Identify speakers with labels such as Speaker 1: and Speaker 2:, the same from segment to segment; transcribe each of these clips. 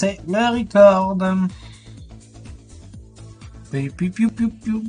Speaker 1: C'est le record. Piu, piu, piu, piu, piu.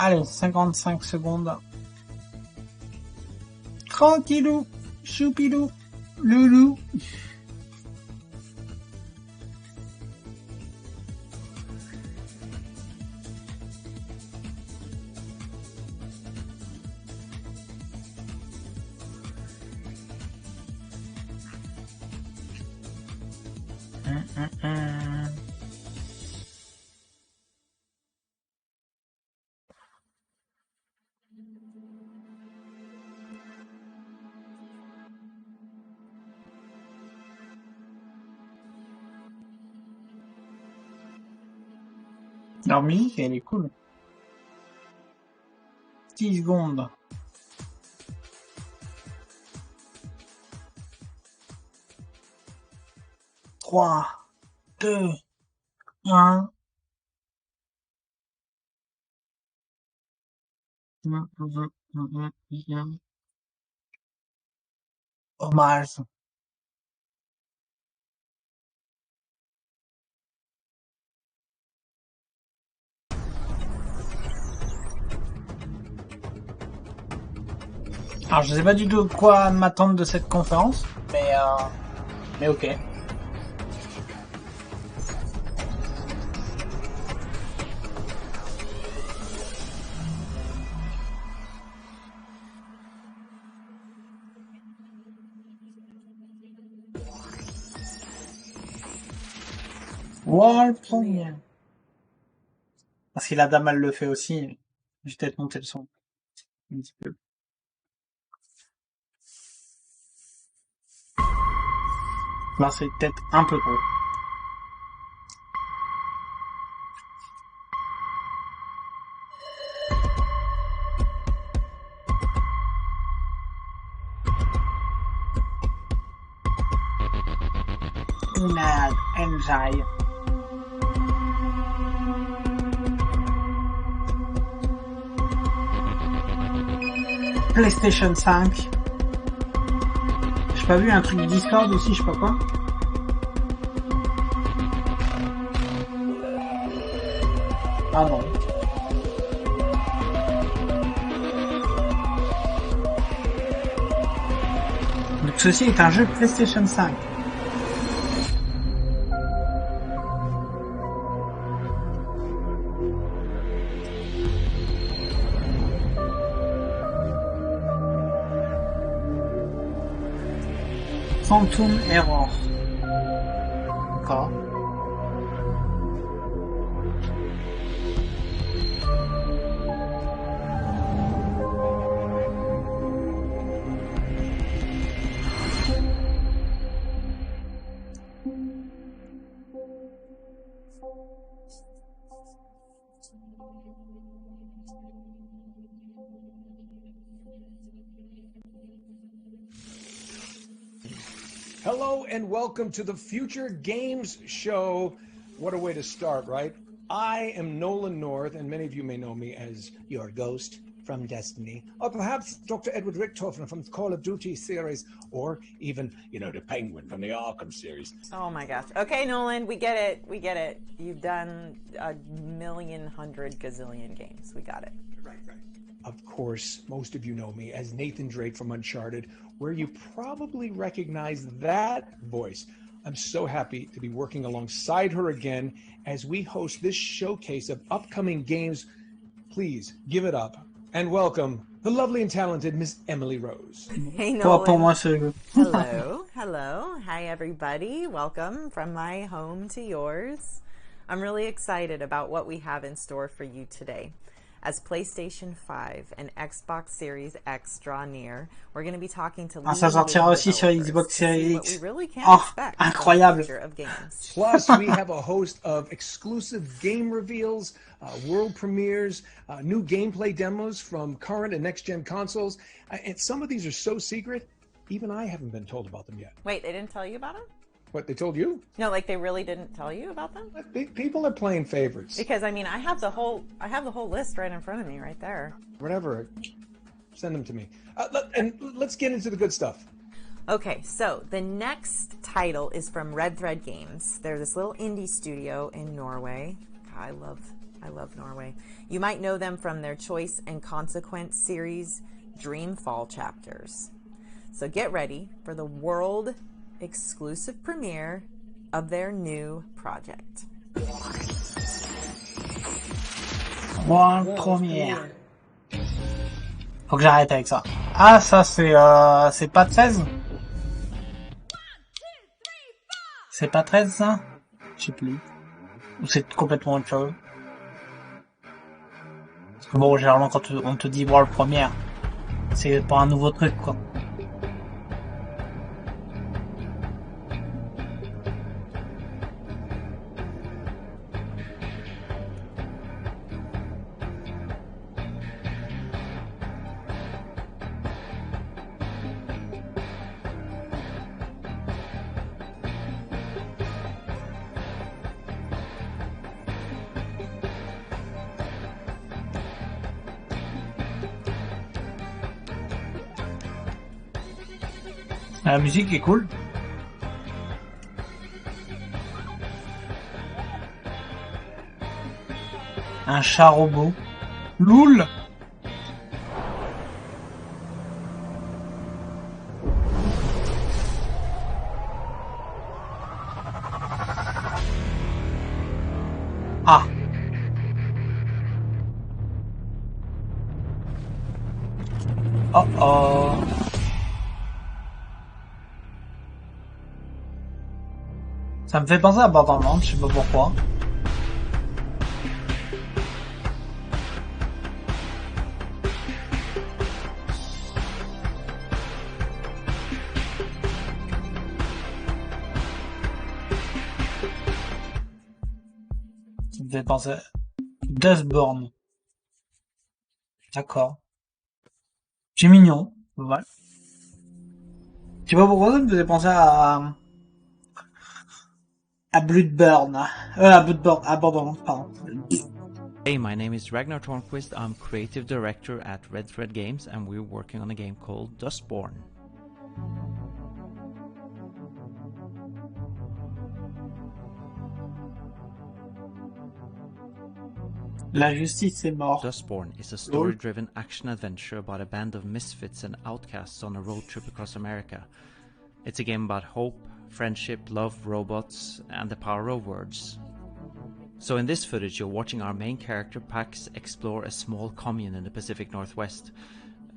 Speaker 1: Allez, 55 secondes. Tranquillou, choupilou, loulou. Leur musique, elle est cool. 10 secondes. 3, 2, 1. Hommage. Alors, je sais pas du tout quoi m'attendre de cette conférence, mais ok. World Premiere. Parce que la dame, elle le fait aussi. Je vais peut-être monter le son. Un petit peu. Là, c'est peut-être un peu trop. Mad Enjoy. PlayStation 5. J'ai pas vu un truc Discord aussi, je sais pas quoi. Ah non. Donc ceci est un jeu PlayStation 5. Phantom Error. D'accord.
Speaker 2: Hello and welcome to the Future Games show. What a way to start, right? I am Nolan North, and many of you may know me as your ghost from Destiny, or perhaps Dr. Edward Richtofen from the Call of Duty series, or even, the Penguin from the Arkham series.
Speaker 3: Oh my gosh. Okay, Nolan, we get it. We get it. You've done 1,100 gazillion games. We got it.
Speaker 2: Right. Of course, most of you know me as Nathan Drake from Uncharted, where you probably recognize that voice. I'm so happy to be working alongside her again as we host this showcase of upcoming games. Please give it up and welcome the lovely and talented Miss Emily Rose.
Speaker 3: Hey,
Speaker 1: Pour
Speaker 3: Nolan.
Speaker 1: moi ce jeu.
Speaker 3: Hello, hello. Hi, everybody. Welcome from my home to yours. I'm really excited about what we have in store for you today. As PlayStation 5 and Xbox Series X draw near, we're going to be talking to
Speaker 1: Ah, ça
Speaker 3: leading
Speaker 1: sortira
Speaker 3: game
Speaker 1: aussi sur
Speaker 3: developers
Speaker 1: Xbox
Speaker 3: to see
Speaker 1: Series
Speaker 3: what we
Speaker 1: X.
Speaker 3: really can
Speaker 1: Oh,
Speaker 3: expect from the
Speaker 1: incroyable.
Speaker 3: future of games.
Speaker 2: Plus, we have a host of exclusive game reveals, world premieres, new gameplay demos from current and next-gen consoles. And some of these are so secret, even I haven't been told about them yet.
Speaker 3: Wait, they didn't tell you about them?
Speaker 2: What, they told you?
Speaker 3: No, like they really didn't tell you about them?
Speaker 2: People are playing favorites.
Speaker 3: Because I mean, I have the whole list right in front of me, right there.
Speaker 2: Whatever. Send them to me. And let's get into the good stuff.
Speaker 3: Okay, so the next title is from Red Thread Games. They're this little indie studio in Norway. God, I love Norway. You might know them from their Choice and Consequence series, Dreamfall chapters. So get ready for the world exclusive premiere of their new project.
Speaker 1: World première. Faut que j'arrête avec ça. Ah, ça c'est pas 13? C'est pas 13 ça? Je sais plus. Ou c'est complètement autre chose? Parce que bon, généralement quand on te dit World première, c'est pas un nouveau truc quoi. La musique est cool. Un chat robot. Loul. Ah. Oh oh. Ça me fait penser à Borderlands, je sais pas pourquoi. Ça me fait penser à Dustborn. D'accord. C'est mignon. Ouais. Je sais pas pourquoi ça me faisait penser à Bloodborne. À Bloodborne, à Borderlands, pardon.
Speaker 4: Hey, my name is Ragnar Tornquist. I'm creative director at Red Thread Games, and we're working on a game called Dustborn.
Speaker 1: La justice est morte.
Speaker 4: Dustborn is a story-driven action-adventure about a band of misfits and outcasts on a road trip across America. It's a game about hope, friendship, love, robots, and the power of words. So in this footage, you're watching our main character, Pax, explore a small commune in the Pacific Northwest.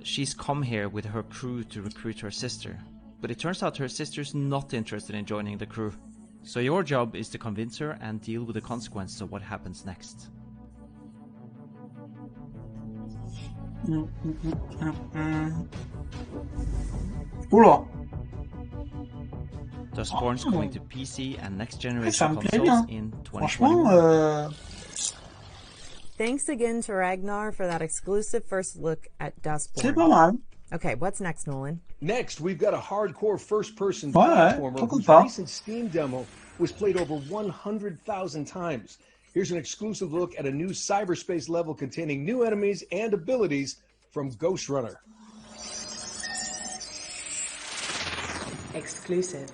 Speaker 4: She's come here with her crew to recruit her sister, but it turns out her sister's not interested in joining the crew. So your job is to convince her and deal with the consequences of what happens next.
Speaker 1: Oula.
Speaker 4: Dustborn's coming to PC and next generation
Speaker 1: Ça me plaît
Speaker 4: consoles
Speaker 1: bien.
Speaker 4: in
Speaker 1: Franchement,
Speaker 4: 2021.
Speaker 3: Thanks again to Ragnar for that exclusive first look at
Speaker 1: c'est pas
Speaker 3: Dustborn.
Speaker 1: mal.
Speaker 3: Okay, what's next, Nolan?
Speaker 2: Next, we've got a hardcore first-person
Speaker 1: Ouais,
Speaker 2: platformer
Speaker 1: pourquoi
Speaker 2: whose
Speaker 1: pas.
Speaker 2: recent Steam demo was played over 100,000 times. Here's an exclusive look at a new cyberspace level containing new enemies and abilities from Ghost Runner.
Speaker 5: Exclusive.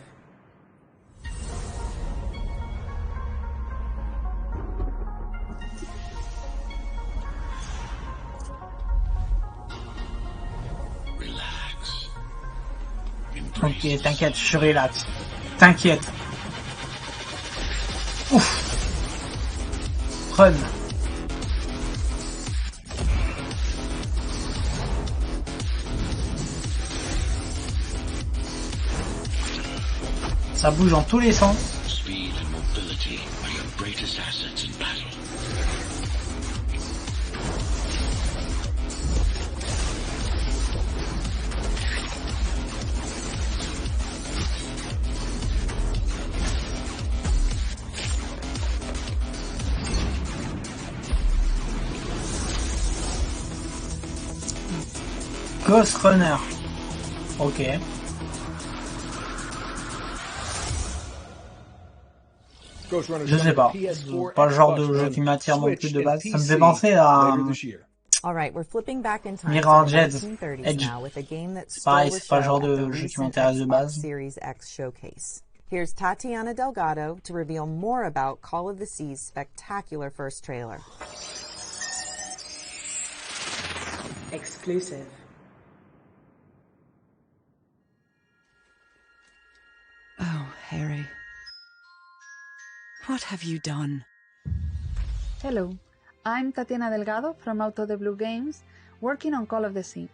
Speaker 1: Ok, t'inquiète, je suis relax. T'inquiète. Ouf. Run. Ça bouge dans tous les sens.
Speaker 5: Speed and mobility are your greatest assets in battle.
Speaker 1: Ghost Runner. Ok.
Speaker 2: Ghost Runner
Speaker 1: Je sais pas. Pas le genre de jeu qui m'attire non plus de base. Ça me fait penser à
Speaker 3: All right, we're flipping back in time to
Speaker 1: Mirror's
Speaker 3: the
Speaker 1: Edge.
Speaker 3: 1930s now with a game that
Speaker 1: C'est
Speaker 3: stole
Speaker 1: pareil,
Speaker 3: the
Speaker 1: c'est pas le
Speaker 3: show
Speaker 1: genre
Speaker 3: at the
Speaker 1: de jeu qui
Speaker 3: recent
Speaker 1: m'intéresse de
Speaker 3: Xbox
Speaker 1: base.
Speaker 3: Series X showcase. Here's Tatiana Delgado to reveal more about Call of the Sea's spectacular first trailer.
Speaker 6: Exclusive.
Speaker 7: Oh, Harry. What have you done?
Speaker 8: Hello, I'm Tatiana Delgado from Futur Games, working on Call of the Sea.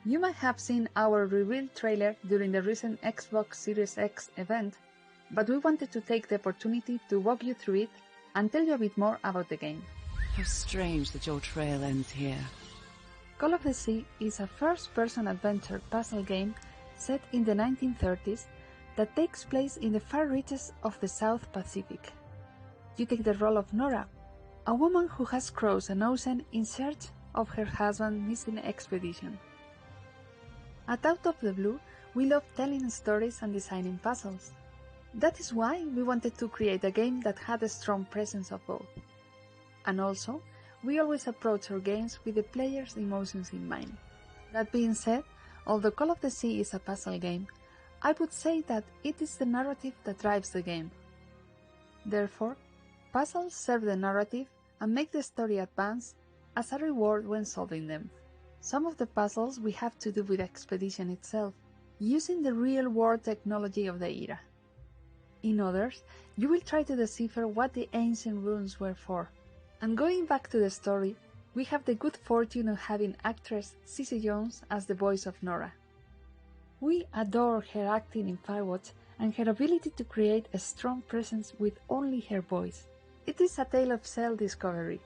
Speaker 8: You might have seen our reveal trailer during the recent Xbox Series X event, but we wanted to take the opportunity to walk you through it and tell you a bit more about the game.
Speaker 7: How strange that your trail ends here.
Speaker 8: Call of the Sea is a first-person adventure puzzle game set in the 1930s that takes place in the far reaches of the South Pacific. You take the role of Nora, a woman who has crossed an ocean in search of her husband's missing expedition. At Out of the Blue, we love telling stories and designing puzzles. That is why we wanted to create a game that had a strong presence of both. And also, we always approach our games with the player's emotions in mind. That being said, although Call of the Sea is a puzzle game, I would say that it is the narrative that drives the game. Therefore, puzzles serve the narrative and make the story advance as a reward when solving them. Some of the puzzles we have to do with the expedition itself, using the real-world technology of the era. In others, you will try to decipher what the ancient runes were for. And going back to the story, we have the good fortune of having actress Cissy Jones as the voice of Nora. We adore her acting in Firewatch and her ability to create a strong presence with only her voice. It is a tale of self-discovery,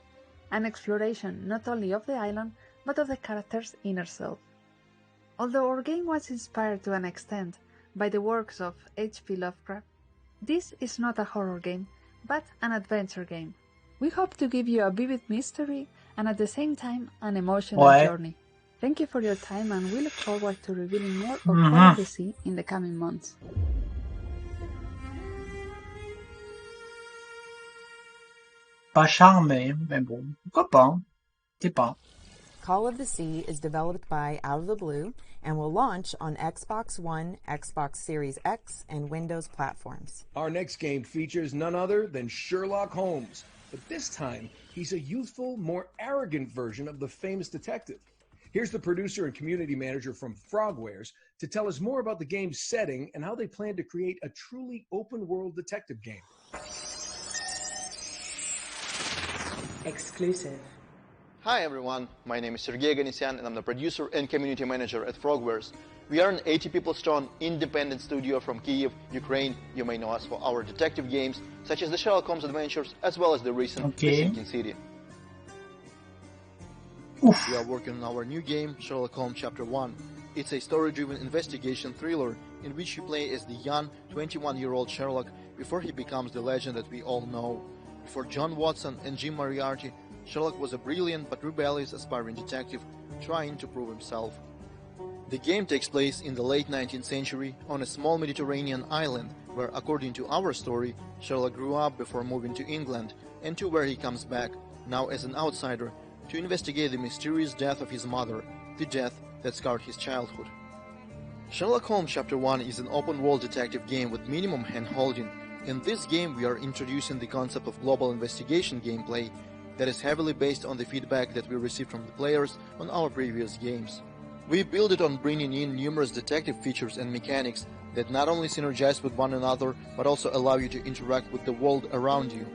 Speaker 8: an exploration not only of the island, but of the character's inner self. Although our game was inspired to an extent by the works of H.P. Lovecraft, this is not a horror game, but an adventure game. We hope to give you a vivid mystery and at the same time an emotional journey. Thank you for your time and we look forward to revealing more of Call of the Sea in the coming months.
Speaker 1: Pas charmé, mais bon, pourquoi pas, je sais pas.
Speaker 3: Call of the Sea is developed by Out of the Blue and will launch on Xbox One, Xbox Series X, and Windows platforms.
Speaker 2: Our next game features none other than Sherlock Holmes, but this time he's a youthful, more arrogant version of the famous detective. Here's the producer and community manager from Frogwares to tell us more about the game's setting and how they plan to create a truly open-world detective game.
Speaker 6: Exclusive.
Speaker 9: Hi everyone, my name is Sergey Ganisyan and I'm the producer and community manager at Frogwares. We are an 80 people strong independent studio from Kyiv, Ukraine. You may know us for our detective games such as the Sherlock Holmes Adventures as well as the recent Sinking City. We are working on our new game, Sherlock Holmes Chapter 1. It's a story-driven investigation thriller in which you play as the young 21-year-old Sherlock before he becomes the legend that we all know. Before John Watson and Jim Moriarty, Sherlock was a brilliant but rebellious aspiring detective trying to prove himself. The game takes place in the late 19th century on a small Mediterranean island where, according to our story, Sherlock grew up before moving to England and to where he comes back, now as an outsider, to investigate the mysterious death of his mother, the death that scarred his childhood. Sherlock Holmes Chapter 1 is an open-world detective game with minimum hand-holding. In this game we are introducing the concept of global investigation gameplay that is heavily based on the feedback that we received from the players on our previous games. We build it on bringing in numerous detective features and mechanics that not only synergize with one another but also allow you to interact with the world around you.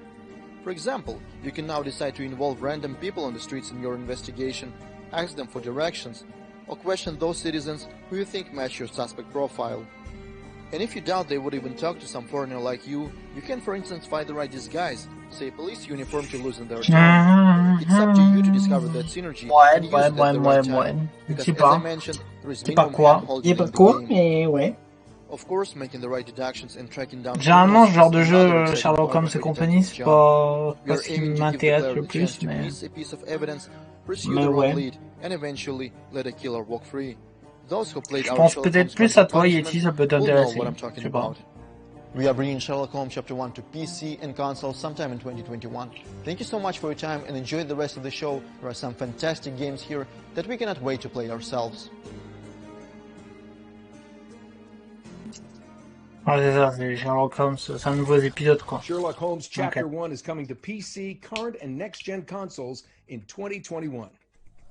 Speaker 9: For example, you can now decide to involve random people on the streets in your investigation, ask them for directions, or question those citizens who you think match your suspect profile. And if you doubt they would even talk to some foreigner like you can for instance find the right disguise, say a police uniform to loosen their tongue. It's up to you to discover that synergy and use it at the right time. Because as I mentioned, there is minimum hand-holding in the game.
Speaker 1: Mais ouais.
Speaker 9: Of course, making the right deductions and tracking down
Speaker 1: Généralement, ce
Speaker 9: criminals
Speaker 1: genre de
Speaker 9: is
Speaker 1: jeu,
Speaker 9: another exciting
Speaker 1: Sherlock
Speaker 9: part
Speaker 1: Holmes
Speaker 9: of
Speaker 1: et
Speaker 9: a
Speaker 1: compagnie,
Speaker 9: detective's
Speaker 1: c'est
Speaker 9: job.
Speaker 1: pas
Speaker 9: We
Speaker 1: ce
Speaker 9: are
Speaker 1: qui
Speaker 9: aiming to give the
Speaker 1: m'intéresse
Speaker 9: player
Speaker 1: le
Speaker 9: the chance
Speaker 1: plus,
Speaker 9: to
Speaker 1: mais...
Speaker 9: piece a piece of evidence, pursue
Speaker 1: Mais
Speaker 9: the wrong
Speaker 1: ouais.
Speaker 9: lead, and eventually let a killer walk free. Those who played
Speaker 1: Je
Speaker 9: our
Speaker 1: pense
Speaker 9: Sherlock
Speaker 1: peut-être
Speaker 9: Holmes
Speaker 1: plus
Speaker 9: Crime
Speaker 1: à
Speaker 9: and
Speaker 1: toi,
Speaker 9: Punishment
Speaker 1: Yeti, ça peut
Speaker 9: will know
Speaker 1: t'intéresser.
Speaker 9: what I'm
Speaker 1: Je
Speaker 9: talking
Speaker 1: sais pas.
Speaker 9: about. We are bringing Sherlock Holmes Chapter 1 to PC and console sometime in 2021. Thank you so much for your time and enjoy the rest of the show. There are some fantastic games here that we cannot wait to play ourselves.
Speaker 1: Ouais, c'est ça, c'est Sherlock Holmes, c'est un nouveau épisode, quoi.
Speaker 2: Sherlock Holmes Chapter
Speaker 1: Okay.
Speaker 2: 1 is coming to PC, current, and next-gen consoles in 2021.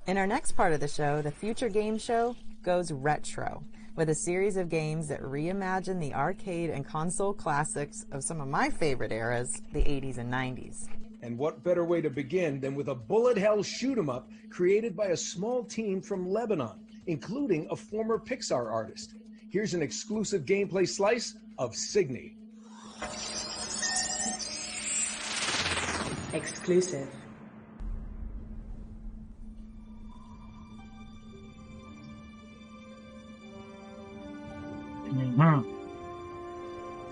Speaker 3: In our next part of the show, the Future Games Show goes retro with a series of games that reimagine the arcade and console classics of some of my favorite eras, the 80s and 90s.
Speaker 2: And what better way to begin than with a bullet hell shoot 'em up created by a small team from Lebanon, including a former Pixar artist. Here's an exclusive gameplay slice of Signy.
Speaker 6: Exclusive.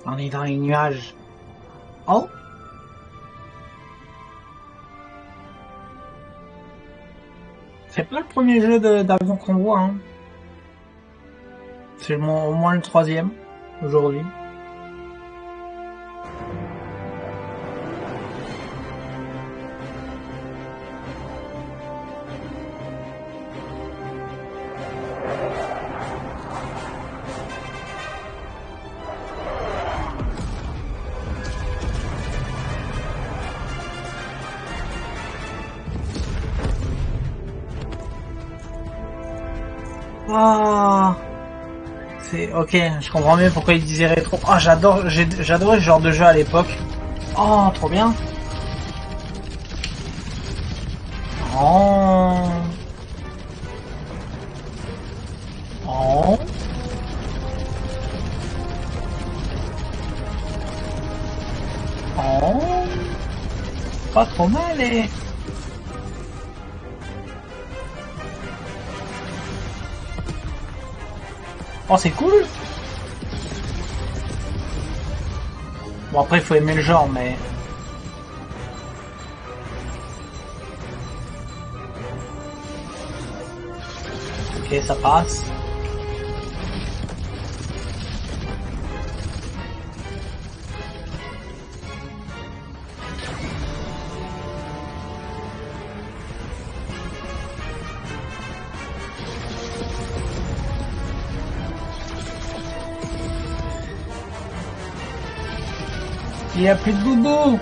Speaker 1: On est dans les nuages. Oh! C'est pas le premier jeu d'avion qu'on voit, hein. C'est au moins le troisième, aujourd'hui. Ah, c'est ok, je comprends mieux pourquoi il disait rétro. Ah, j'adorais ce genre de jeu à l'époque. Oh, trop bien. Oh. Oh. Oh. Pas trop mal, eh. Oh, c'est cool. Bon, après, il faut aimer le genre, mais... Ok, ça passe. Il n'y a plus de boubou.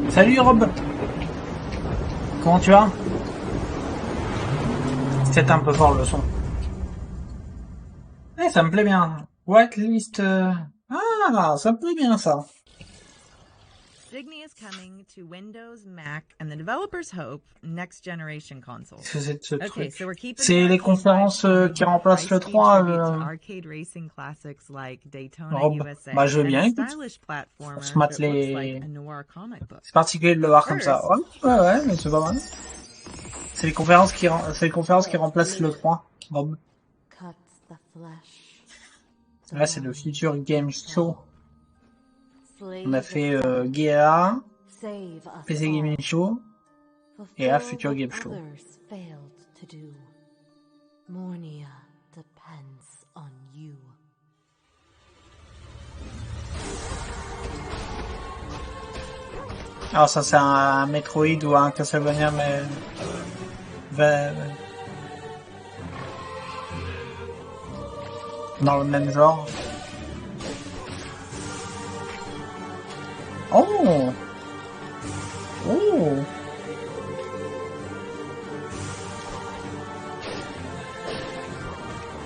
Speaker 1: Salut Rob. Comment tu vas? C'est un peu fort le son. Eh, ça me plaît bien. Whitelist. Ah, ça me plaît bien ça.
Speaker 3: Signy is coming to Windows, Mac, and the developers hope next generation consoles.
Speaker 1: C'est ce
Speaker 3: Okay,
Speaker 1: truc.
Speaker 3: so we're keeping
Speaker 1: C'est les conférences qui remplacent le 3.
Speaker 3: arcade racing classics like Daytona
Speaker 1: Rob,
Speaker 3: USA,
Speaker 1: bah je veux
Speaker 3: and
Speaker 1: bien,
Speaker 3: a
Speaker 1: écoute.
Speaker 3: stylish platformer
Speaker 1: On se mate
Speaker 3: that looks
Speaker 1: les...
Speaker 3: like a noir comic book.
Speaker 1: C'est particulier de le voir comme ça. Ouais, mais c'est pas mal. C'est les conférences qui remplacent le 3. Rob. Là, c'est le Futur Games Show. On a fait GA, PC Gaming Show, et là, Futur Game Show. Alors ça, c'est un Metroid ou un Castlevania, mais... dans le même genre. Oh! Oh!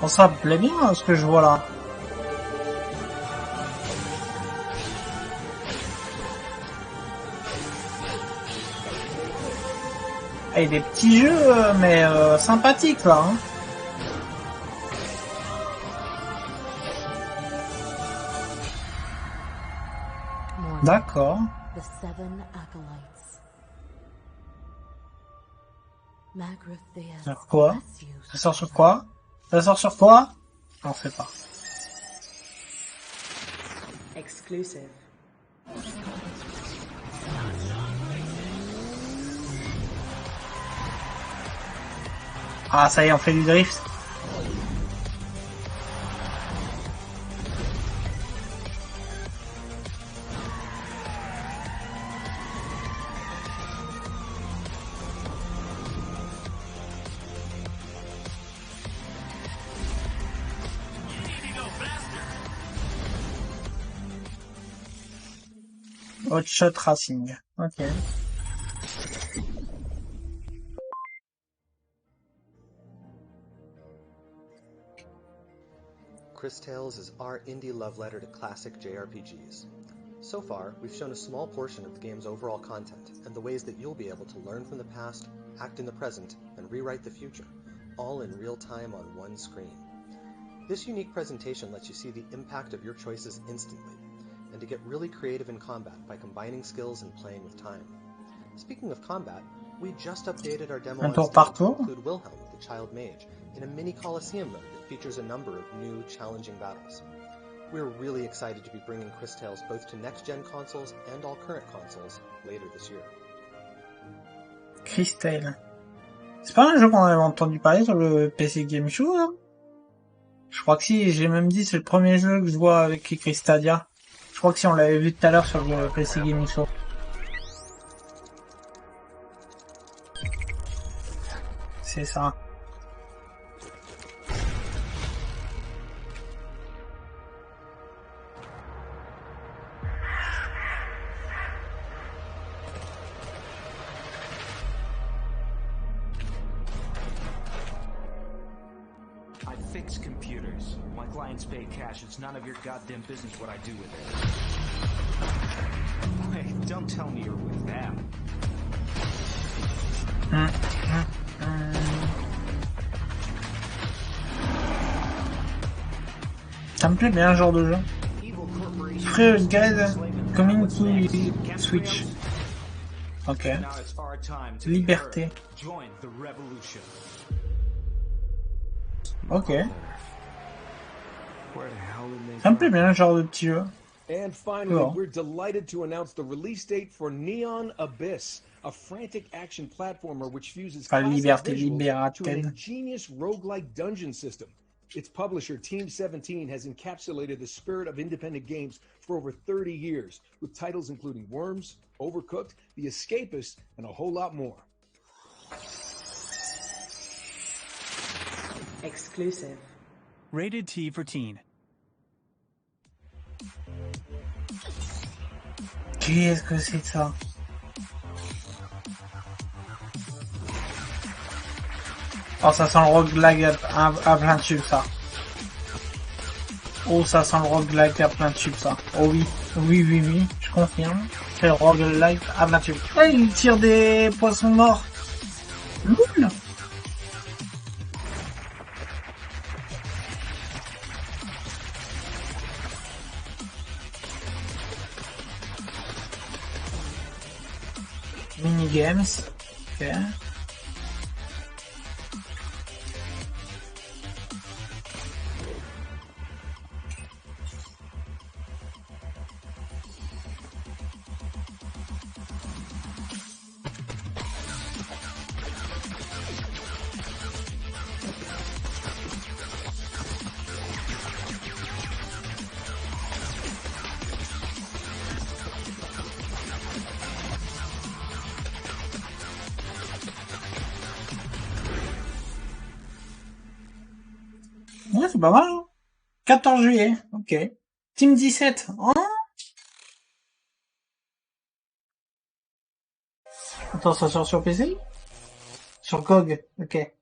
Speaker 1: Oh, ça me plaît bien ce que je vois là. Et des petits jeux, mais sympathiques là. Hein. D'accord. Sur quoi? Ça sort sur quoi? Ça sort sur quoi? On sait pas.
Speaker 6: Exclusive.
Speaker 1: Ah, ça y est, on fait du drift. Hot Shot Racing. Ok.
Speaker 10: Chris Tales is our indie love letter to classic JRPGs. So far, we've shown a small portion of the game's overall content and the ways that you'll be able to learn from the past, act in the present, and rewrite the future, all in real time on one screen. This unique presentation lets you see the impact of your choices instantly, and to get really creative in combat by combining skills and playing with time. Speaking of combat, we just updated our demo on Steam to include Wilhelm, the Child Mage, in a mini Colosseum mode that features a number of new, challenging battles. We're really excited to be bringing Chris Tales both to next-gen consoles and all current consoles later this year.
Speaker 1: Chris Tales. C'est pas un jeu qu'on avait entendu parler sur le PC Game Show, hein? Je crois que si, j'ai même dit c'est le premier jeu que je vois avec écrit Stadia. Je crois que si, on l'avait vu tout à l'heure sur le PC Game Show. C'est ça.
Speaker 11: I fix computers. My clients pay cash. It's none of your goddamn business what I do with it. Wait, don't tell me you're with them.
Speaker 1: Ça me plaît bien, ce genre de jeu. Free Guide Community Switch. Ok. Liberté. Ok. Ça me plaît bien, ce genre de petit jeu.
Speaker 2: And finally, we're delighted to announce the release date for Neon Abyss, a frantic action platformer which fuses classic visuals to an ingenious roguelike dungeon system. Its publisher, Team 17, has encapsulated the spirit of independent games for over 30 years, with titles including Worms, Overcooked, The Escapist, and a whole lot more.
Speaker 6: Exclusive.
Speaker 11: Rated T for teen.
Speaker 1: Qu'est-ce que c'est ça? Oh, ça sent le roguelike à plein de tubes, ça. Oh, ça sent le roguelike à plein de tubes, ça. Oh oui, oui, oui, oui, je confirme. C'est le roguelike à plein de tubes. Oh, il tire des poissons morts. Loul. Mini-games. Ok. Ouais, c'est pas mal, hein. 14 juillet, ok. Team 17, hein. Attends, ça sort sur PC? Sur GOG, ok.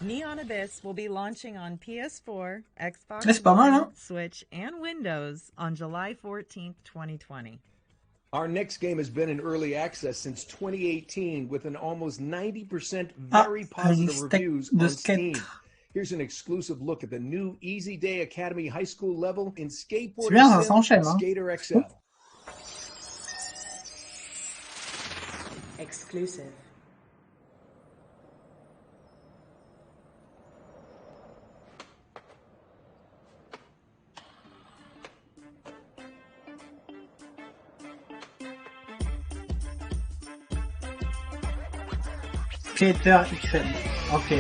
Speaker 3: Neon Abyss will be launching on PS4, Xbox
Speaker 1: C'est pas mal, hein.
Speaker 3: One, Switch, and Windows on July 14th, 2020.
Speaker 2: Our next game has been in early access since 2018 with an almost 90%
Speaker 1: Ah,
Speaker 2: very positive
Speaker 1: steak
Speaker 2: reviews
Speaker 1: de
Speaker 2: on
Speaker 1: skate.
Speaker 2: Steam. Here's an exclusive look at the new Easy Day Academy High School level in
Speaker 1: C'est
Speaker 2: skateboarding
Speaker 1: bien, ça
Speaker 2: sim
Speaker 1: s'enchaîne, hein.
Speaker 2: Skater XL.
Speaker 6: Exclusive.
Speaker 1: Skater XL. Ok.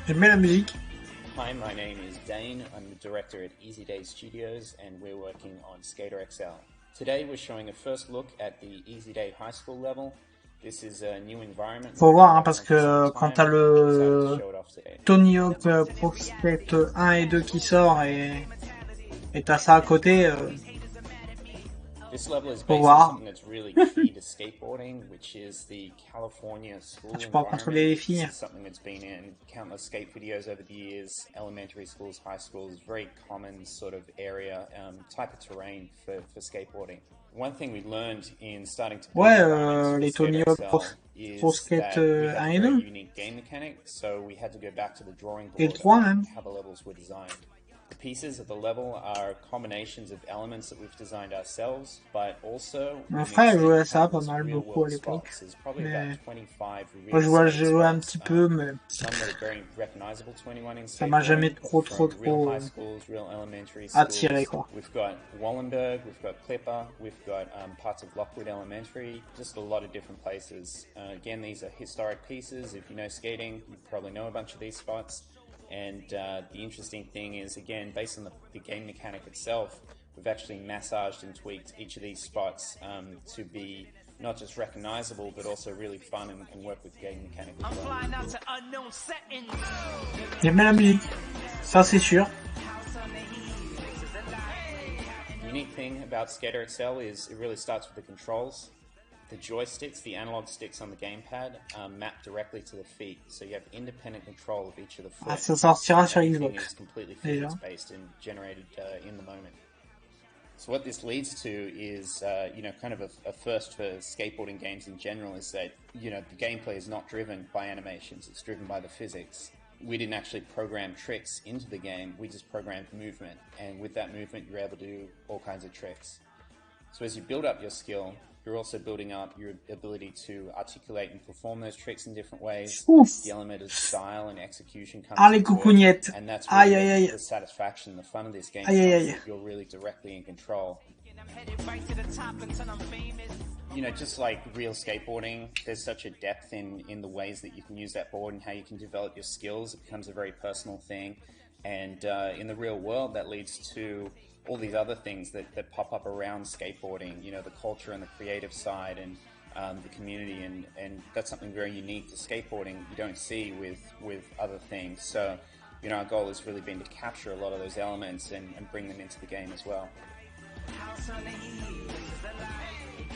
Speaker 1: J'aime bien la musique.
Speaker 12: Hi, my name is Dane. I'm the director at Easy Day Studios and we're working on Skater XL. Today we're showing a first look at the Easy Day High School level. This is a new environment.
Speaker 1: Faut voir, hein, parce que quand t'as le Tony Hawk Pro Skate 1 et 2 qui sort et t'as ça à côté,
Speaker 12: This level is
Speaker 1: faut
Speaker 12: based on
Speaker 1: voir.
Speaker 12: something that's really key to skateboarding, which is the California school
Speaker 1: Tu peux contrôler les filles.
Speaker 12: This is something that's been in countless skate videos over the years, elementary schools, high schools, very common sort of area, type of terrain for skateboarding. One thing we learned in starting to
Speaker 1: Ouais,
Speaker 12: build
Speaker 1: les Tony Hawk Pro Skate 1 et 2.
Speaker 12: unique game mechanic, so we had to go back to the drawing
Speaker 1: Et le
Speaker 12: board
Speaker 1: 3
Speaker 12: on
Speaker 1: même.
Speaker 12: how the levels were designed. The pieces of the level are combinations of elements that we've designed ourselves, but also
Speaker 1: Mon frère jouait à ça pas mal, beaucoup à l'époque. Mais moi je jouais un petit peu, mais ça m'a jamais trop attiré, quoi.
Speaker 12: We've got Wallenberg, we've got Clipper, we've got parts of Lockwood Elementary, just a lot of different places. Again, these are historic pieces. If you know skating, you probably know a bunch of these spots. And the interesting thing is, again, based on the game mechanic itself, we've actually massaged and tweaked each of these spots to be not just recognizable, but also really fun and work with game mechanic as well.
Speaker 1: J'aime bien la musique, ça c'est sûr.
Speaker 12: The unique thing about Skater XL is it really starts with the controls. The joysticks, the analog sticks on the gamepad, map directly to the feet, so you have independent control of each of the foot.
Speaker 1: Ah, ça sortira sur
Speaker 12: Everything
Speaker 1: Xbox.
Speaker 12: is completely
Speaker 1: Déjà.
Speaker 12: physics-based and generated in the moment. So what this leads to is, kind of a first for skateboarding games in general is that, the gameplay is not driven by animations, it's driven by the physics. We didn't actually program tricks into the game, we just programmed movement, and with that movement you're able to do all kinds of tricks. So as you build up your skill, you're also building up your ability to articulate and perform those tricks in different ways.
Speaker 1: Ouf.
Speaker 12: The element of style and execution comes
Speaker 1: Ah, les
Speaker 12: into it,
Speaker 1: coucougnettes.
Speaker 12: and that's
Speaker 1: Aïe,
Speaker 12: really
Speaker 1: aïe, aïe.
Speaker 12: the satisfaction, the fun of this game.
Speaker 1: Aïe, aïe,
Speaker 12: comes
Speaker 1: aïe.
Speaker 12: that you're really directly in control. Just like real skateboarding, there's such a depth in the ways that you can use that board and how you can develop your skills. It becomes a very personal thing. And in the real world, that leads to all these other things that pop up around skateboarding, the culture and the creative side and the community. And that's something very unique to skateboarding you don't see with other things. So, our goal has really been to capture a lot of those elements and bring them into the game as well.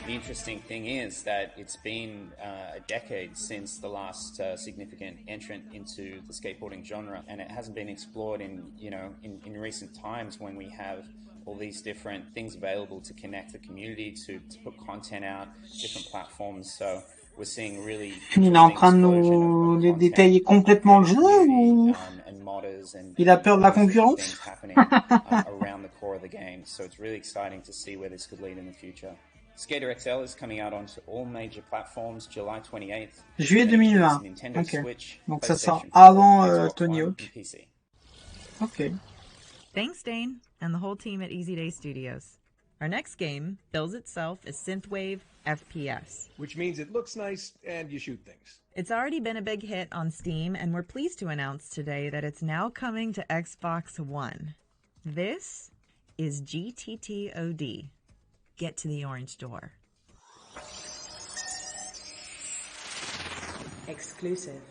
Speaker 12: The interesting thing is that it's been a decade since the last significant entrant into the skateboarding genre, and it hasn't been explored in recent times when we have all these different things available to connect the community, to put content out, different platforms. So we're seeing really
Speaker 1: Il est en train de nous détailler complètement le jeu ou il a peur de la concurrence?
Speaker 12: around the core of the game. So it's really exciting to see where this could lead in the future. Skater XL is coming out onto all major platforms July 28th.
Speaker 1: Juillet 2020.
Speaker 12: Nintendo
Speaker 1: Ok.
Speaker 12: Switch,
Speaker 1: Donc ça sort
Speaker 12: PlayStation 4,
Speaker 1: avant
Speaker 12: Xbox
Speaker 1: Tony
Speaker 12: One,
Speaker 1: Hawk.
Speaker 12: and PC.
Speaker 1: Ok.
Speaker 3: Thanks, Dane, and the whole team at Easy Day Studios. Our next game bills itself as Synthwave FPS.
Speaker 2: Which means it looks nice and you shoot things.
Speaker 3: It's already been a big hit on Steam, and we're pleased to announce today that it's now coming to Xbox One. This is GTTOD. Get to the orange door.
Speaker 6: Exclusive.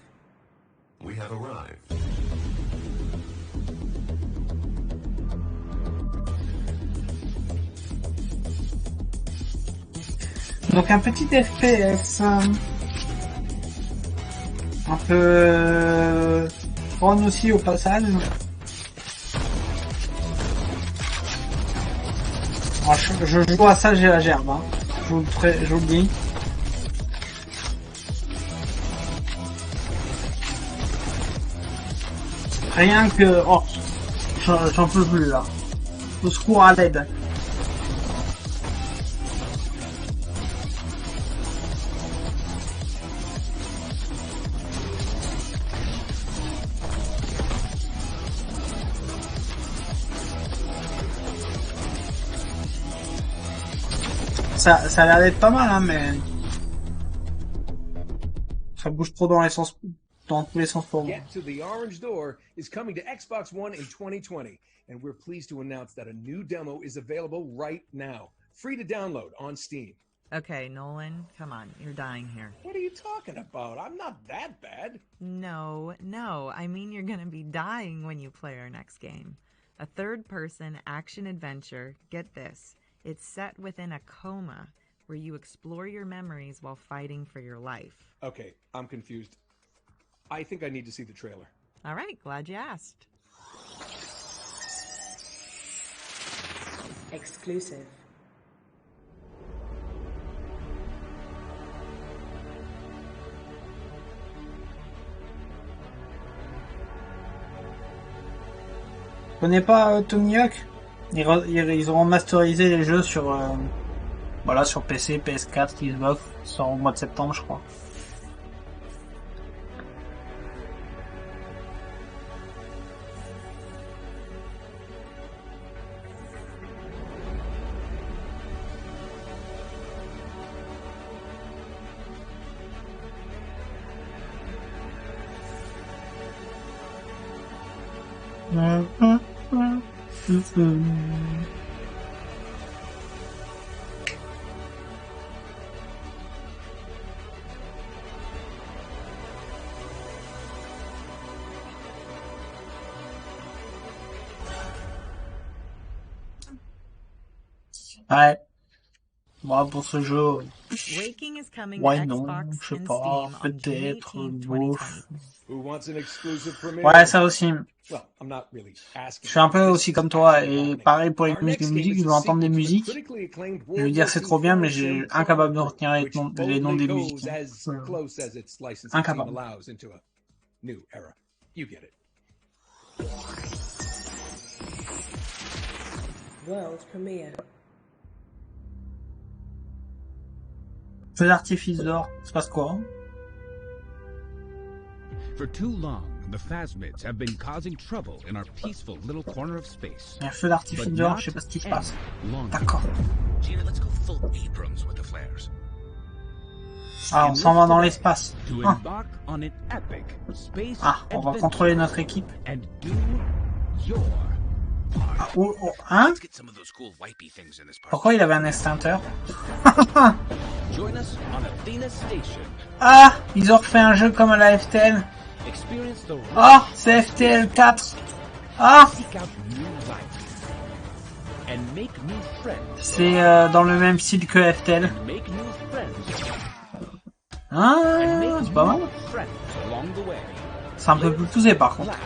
Speaker 5: We have arrived.
Speaker 1: Donc un petit FPS un peu fun aussi au passage. Alors, je joue à ça, j'ai la gerbe, hein. Je vous le dis. Rien que... Oh, j'en peux plus, là. Au secours, à l'aide. Ça a l'air d'être pas mal, hein, mais... Ça bouge trop dans tous les sens pour moi.
Speaker 2: Get to the Orange Door is coming to Xbox One in 2020, and we're pleased to announce that a new demo is available right now, free to download on Steam.
Speaker 3: Okay, Nolan, come on, you're dying here.
Speaker 2: What are you talking about? I'm not that bad.
Speaker 3: No, I mean you're gonna be dying when you play our next game. A third-person action-adventure, get this, it's set within a coma, where you explore your memories while fighting for your life.
Speaker 2: Okay, I'm confused. I think I need to see the trailer.
Speaker 3: All right, glad you asked.
Speaker 6: Exclusive.
Speaker 1: Tu connais pas Tony Hawk? Ils auront masterisé les jeux sur voilà, sur PC, PS4, Xbox, sort au mois de septembre, je crois. Ouais. Moi, pour ce jeu, ouais, non, je sais pas, peut-être, bof. Ouais, ça aussi. Je suis un peu aussi comme toi, et pareil pour les musiques, je veux entendre des musiques. Je veux dire, c'est trop bien, mais j'ai incapable de retenir les noms des musiques. Incapable.
Speaker 6: World premiere.
Speaker 1: Feu d'artifice d'or, ça passe quoi?
Speaker 13: For too long, the Phasmids have been causing trouble in our peaceful little corner of space.
Speaker 1: Un feu d'artifice d'or, je sais pas ce qui se passe. D'accord. Ah, on s'en va dans l'espace. Ah, on va contrôler notre équipe. Ah, hein? Pourquoi il avait un extincteur? Ah, ils ont refait un jeu comme à la FTL. Ah, c'est FTL 4. Ah, c'est dans le même style que FTL. Ah, c'est pas mal. C'est un peu plus poussé par contre.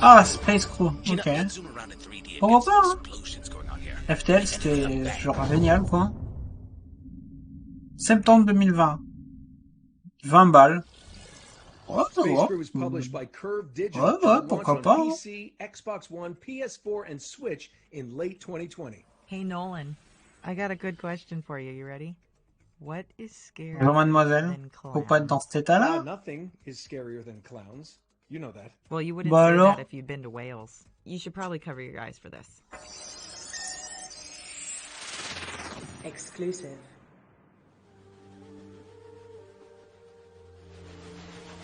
Speaker 1: Ah, Space Crew, ok. Pourquoi pas, hein? FTL, c'était genre génial, quoi. Septembre 2020. 20 balles. Ouais, pourquoi pas.
Speaker 2: Xbox One, PS4, and Switch in late 2020.
Speaker 3: Hey Nolan, I got a good question for you. You ready? What is scarier
Speaker 1: Bonjour mademoiselle,
Speaker 3: than clowns?
Speaker 1: faut pas être dans cet état-là.
Speaker 2: Nothing is scarier than clowns. You know that.
Speaker 3: Well, you wouldn't
Speaker 1: Bah
Speaker 3: say
Speaker 1: alors?
Speaker 3: that if you'd been to Wales. You should probably cover your eyes for this.
Speaker 6: Exclusive.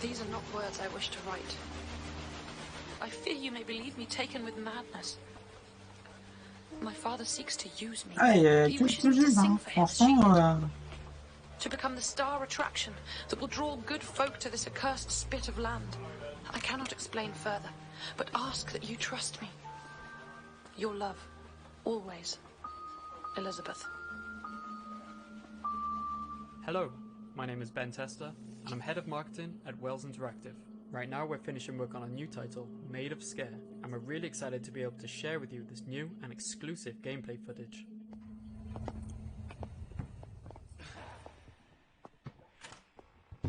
Speaker 14: These are not words I wish to write. I fear you may believe me taken with madness. My father seeks to use me.
Speaker 1: Ah, il y a
Speaker 14: He
Speaker 1: tout
Speaker 14: wishes
Speaker 1: ce
Speaker 14: me to
Speaker 1: jeu,
Speaker 14: sing
Speaker 1: hein.
Speaker 14: for him as she
Speaker 1: Franchement,
Speaker 14: did. To become the star attraction that will draw good folk to this accursed spit of land. I cannot explain further, but ask that you trust me. Your love, always, Elizabeth.
Speaker 15: Hello, my name is Ben Tester, and I'm head of marketing at Wells Interactive. Right now we're finishing work on a new title, Made of Scare, and we're really excited to be able to share with you this new and exclusive gameplay footage.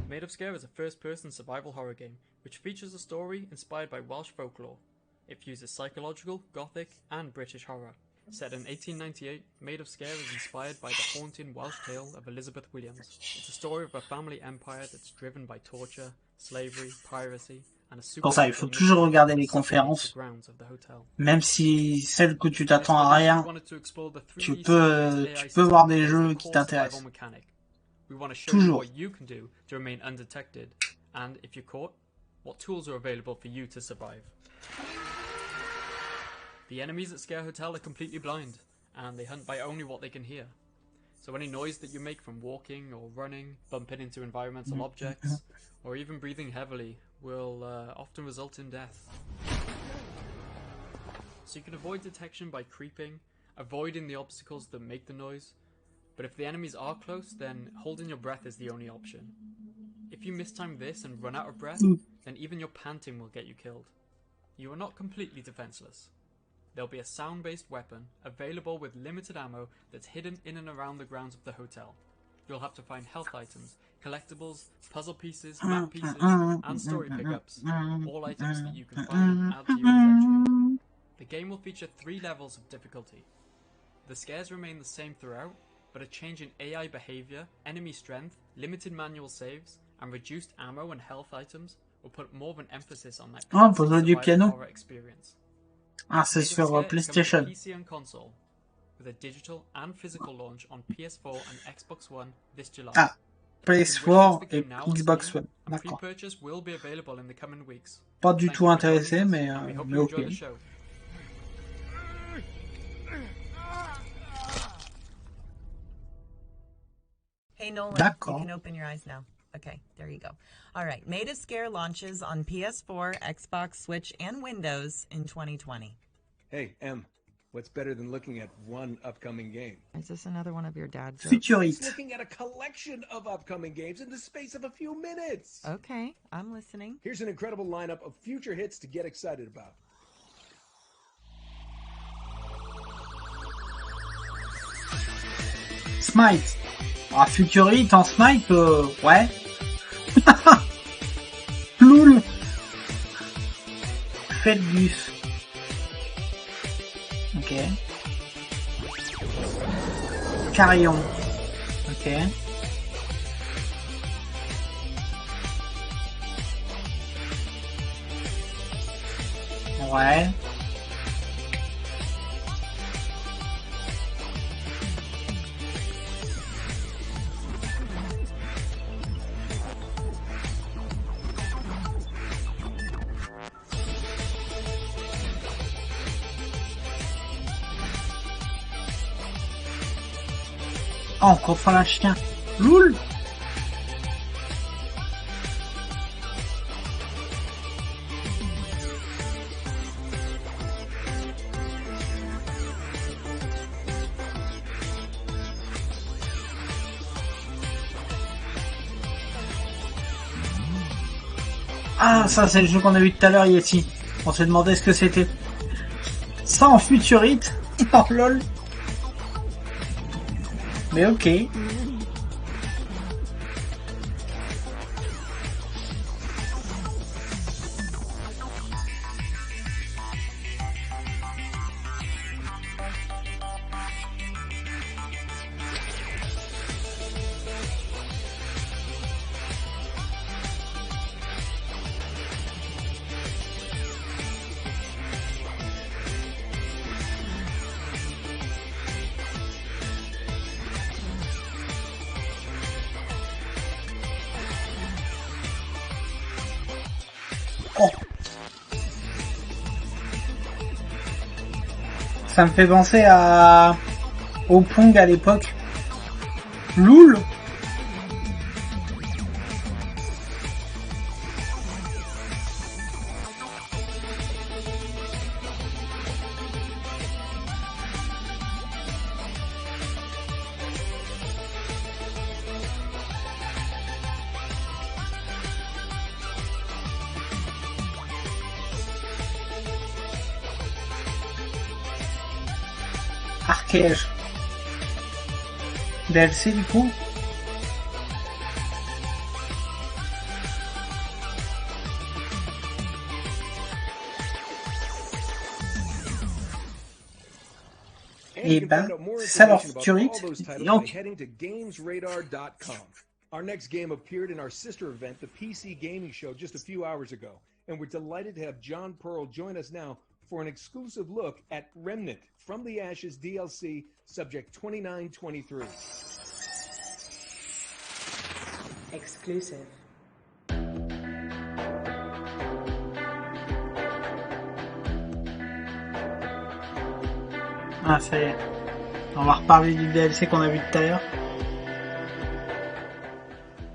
Speaker 15: Made of Scare is a first-person survival horror game, which features a story inspired by Welsh folklore. It fuses psychological, gothic, and British horror. Set in 1898, Made of Scare is inspired by the haunting Welsh tale of Elizabeth Williams. It's a story of a family empire that's driven by torture, slavery, piracy, and a
Speaker 1: Pour ça, il faut toujours regarder les conférences, même si celles que tu t'attends à rien, tu peux voir des jeux qui t'intéressent.
Speaker 15: We want to show
Speaker 1: Toujours.
Speaker 15: you what you can do to remain undetected, and if you're caught, what tools are available for you to survive. The enemies at Scare Hotel are completely blind, and they hunt by only what they can hear. So any noise that you make from walking or running, bumping into environmental objects, or even breathing heavily will often result in death. So you can avoid detection by creeping, avoiding the obstacles that make the noise, but if the enemies are close, then holding your breath is the only option. If you mistime this and run out of breath, then even your panting will get you killed. You are not completely defenseless. There'll be a sound-based weapon available with limited ammo that's hidden in and around the grounds of the hotel. You'll have to find health items, collectibles, puzzle pieces, map pieces, and story pickups, all items that you can find and add to your inventory. The game will feature 3 levels of difficulty. The scares remain the same throughout, but a change in AI behavior, enemy strength, limited manual saves, and reduced ammo and health items will put more of an emphasis on that horror experience.
Speaker 1: Ah, c'est sur PlayStation.
Speaker 15: PC and console, with a digital and physical launch on PS4 and Xbox One this July.
Speaker 1: Ah, PS4 et Xbox One. D'accord.
Speaker 15: Pre-purchase will be available in the coming weeks.
Speaker 1: Pas du tout intéressé, mais ok.
Speaker 3: Hey Nolan,
Speaker 1: D'accord.
Speaker 3: you can open your eyes now. Okay, there you go. All right, Made of Scare launches on PS4, Xbox, Switch, and Windows in 2020.
Speaker 2: Hey, Em, what's better than looking at one upcoming game?
Speaker 3: Is this another one of your dad's
Speaker 1: Futurite.
Speaker 2: Looking at a collection of upcoming games in the space of a few minutes.
Speaker 3: Okay, I'm listening.
Speaker 2: Here's an incredible lineup of future hits to get excited about.
Speaker 1: Smite. Ah, Futurite en Smite, ouais. Loul. Felgus. Ok. Carillon. Ok. Ouais. Oh, on contrôle un chien. Loul. Ah, ça c'est le jeu qu'on a vu tout à l'heure, Yeti. On s'est demandé ce que c'était. Ça en Futurite. Oh lol. Mais ok. Oh. Ça me fait penser au Pong à l'époque. Loul. Archège. DLC du coup. Et ben, ça leur futurite, et donc.
Speaker 2: Heading to gamesradar.com. Our next game appeared in our sister event, the PC Gaming Show, just a few hours ago. And we're delighted to have John Pearl join us now for an exclusive look at Remnant from the Ashes DLC, subject 2923.
Speaker 6: Exclusive.
Speaker 1: Ah, ça y est. On va reparler du DLC qu'on a vu tout à l'heure.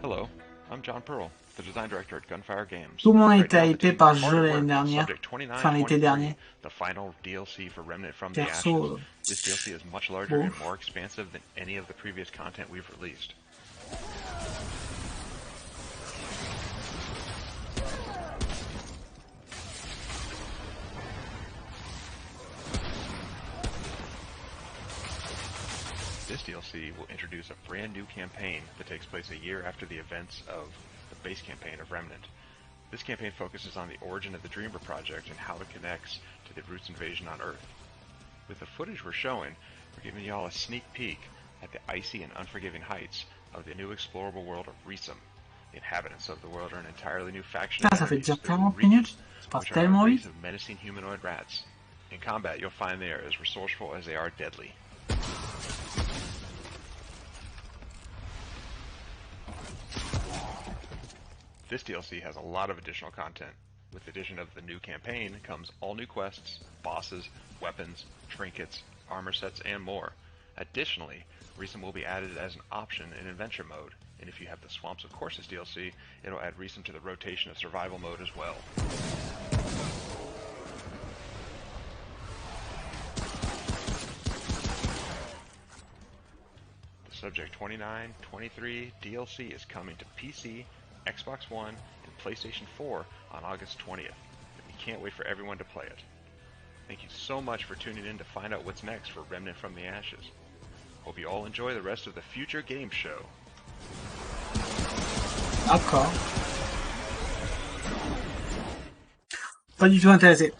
Speaker 16: Hello, I'm John Pearl, the design director at Gunfire Games.
Speaker 1: Tout le monde était hypé par ce jeu l'année dernière. Enfin, l'été dernier.
Speaker 16: The final DLC for Remnant from the
Speaker 1: Perso,
Speaker 16: Ashes. This DLC is much larger and more expansive than any of the previous content we've released. This DLC will introduce a brand new campaign that takes place a year after the events of the base campaign of Remnant. This campaign focuses on the origin of the Dreamer project and how it connects to the Roots invasion on Earth. With the footage we're showing, we're giving y'all a sneak peek at the icy and unforgiving heights of the new explorable world of Reesum. The inhabitants of the world are an entirely new faction of
Speaker 1: ça fait déjà
Speaker 16: enemies,
Speaker 1: 40 minutes. C'est pas
Speaker 16: which are a
Speaker 1: tellement
Speaker 16: race
Speaker 1: vite.
Speaker 16: of menacing humanoid rats. In combat, you'll find they are as resourceful as they are deadly. This DLC has a lot of additional content. With the addition of the new campaign comes all new quests, bosses, weapons, trinkets, armor sets, and more. Additionally, Reesum will be added as an option in Adventure mode, and if you have the Swamps of Courses DLC, it'll add Reesum to the rotation of Survival mode as well. The Subject 2923 DLC is coming to PC, Xbox One, and PlayStation 4 on August 20th, and we can't wait for everyone to play it. Thank you so much for tuning in to find out what's next for Remnant from the Ashes. Hope you all enjoy the rest of the Future Games show.
Speaker 1: D'accord. Pas du tout intéressé.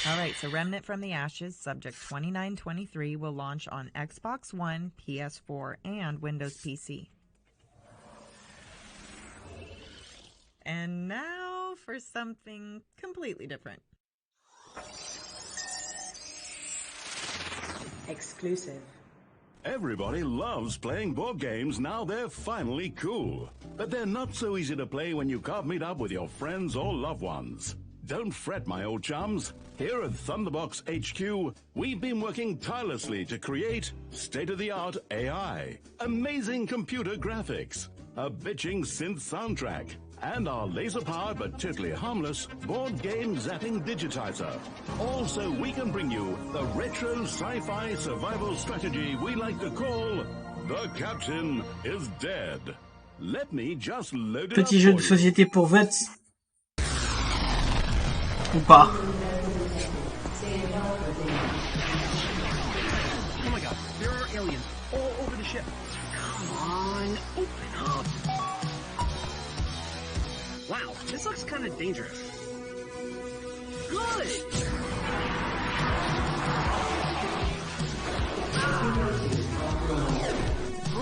Speaker 3: All right, so Remnant from the Ashes, Subject 2923, will launch on Xbox One, PS4, and Windows PC. And now for something completely different.
Speaker 6: Exclusive.
Speaker 17: Everybody loves playing board games, now they're finally cool. But they're not so easy to play when you can't meet up with your friends or loved ones. Don't fret, my old chums. Here at Thunderbox HQ, we've been working tirelessly to create state-of-the-art AI, amazing computer graphics, a bitching synth soundtrack, and our laser-powered but totally harmless board game zapping digitizer. Also, we can bring you the retro sci-fi survival strategy we like to call The Captain is Dead. Let me just load it
Speaker 1: Petit
Speaker 17: up
Speaker 1: jeu
Speaker 17: for
Speaker 1: de
Speaker 17: you.
Speaker 1: société pour vets. Ou pas.
Speaker 18: Oh my god, there are aliens all over the ship. Come on, open up. Wow, this looks kind of dangerous. Good!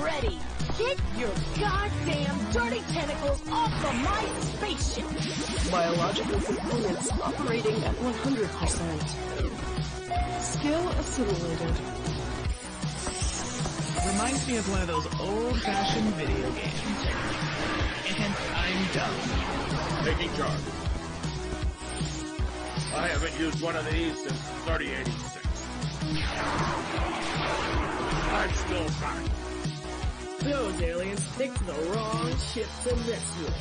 Speaker 19: Ready. Get your goddamn dirty tentacles off of my spaceship!
Speaker 20: Biological components operating at 100%. Skill assimilated.
Speaker 18: Reminds me of one of those old-fashioned video games. And I'm done.
Speaker 21: Taking charge. I haven't used one of these since 3086. I'm still fine.
Speaker 20: Those aliens picked the wrong ship to mess with.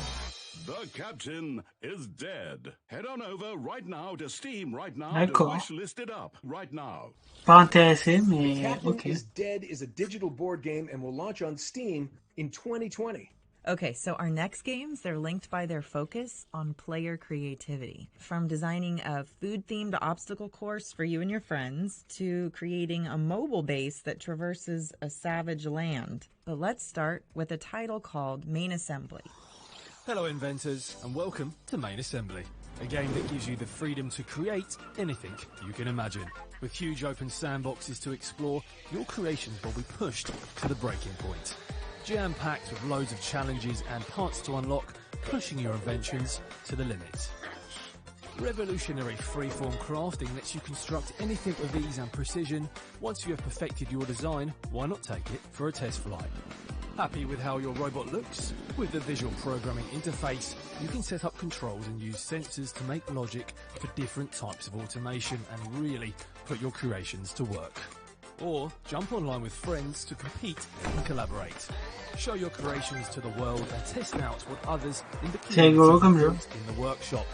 Speaker 17: The Captain is Dead. Head on over right now to Steam right now to
Speaker 1: D'accord.
Speaker 17: wishlist it up right now.
Speaker 1: Pas intéressé,
Speaker 2: The
Speaker 1: mais
Speaker 2: Captain
Speaker 1: ok.
Speaker 2: is Dead is a digital board game and will launch on Steam in 2020.
Speaker 3: Okay, so our next games, they're linked by their focus on player creativity. From designing a food-themed obstacle course for you and your friends to creating a mobile base that traverses a savage land. But let's start with a title called Main Assembly.
Speaker 4: Hello inventors, and welcome to Main Assembly, a game that gives you the freedom to create anything you can imagine. With huge open sandboxes to explore, your creations will be pushed to the breaking point. Jam-packed with loads of challenges and parts to unlock, pushing your inventions to the limit. Revolutionary freeform crafting lets you construct anything with ease and precision. Once you have perfected your design, why not take it for a test flight? Happy with how your robot looks? With the visual programming interface, you can set up controls and use sensors to make logic for different types of automation and really put your creations to work. Or jump online with friends to compete and collaborate. Show your creations to the world and test out what others in the community built in the workshop.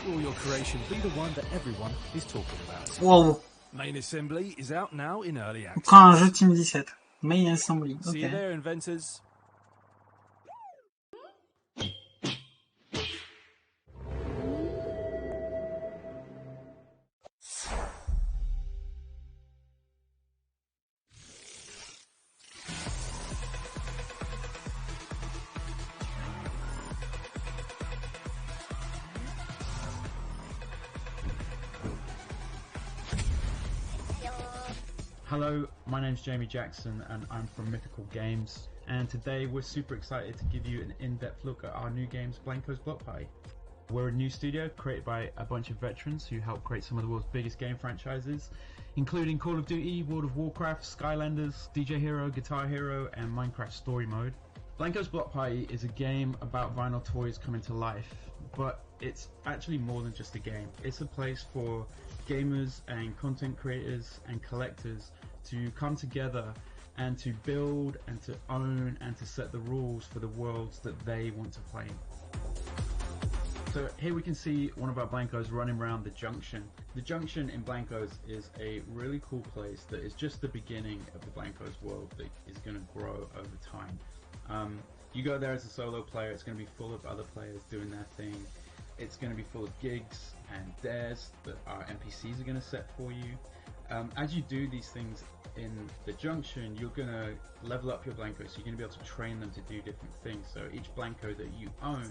Speaker 4: Will your creation be the one that everyone is talking about?
Speaker 1: Wow.
Speaker 4: Main Assembly is out now in early access.
Speaker 1: Encore un jeu Team 17. Main Assembly.
Speaker 4: See you
Speaker 1: Okay.
Speaker 4: there, inventors.
Speaker 22: Hello, my name's Jamie Jackson and I'm from Mythical Games, and today we're super excited to give you an in-depth look at our new games, Blanco's Block Party. We're a new studio created by a bunch of veterans who helped create some of the world's biggest game franchises, including Call of Duty, World of Warcraft, Skylanders, DJ Hero, Guitar Hero, and Minecraft Story Mode. Blanco's Block Party is a game about vinyl toys coming to life, but it's actually more than just a game. It's a place for gamers and content creators and collectors to come together and to build and to own and to set the rules for the worlds that they want to play in. So here we can see one of our Blancos running around the Junction. The Junction in Blancos is a really cool place that is just the beginning of the Blancos world that is going to grow over time. You go there as a solo player, it's going to be full of other players doing their thing. It's going to be full of gigs and dares that our NPCs are going to set for you. As you do these things in the Junction, you're going to level up your Blancos, so you're going to be able to train them to do different things. So each Blanco that you own,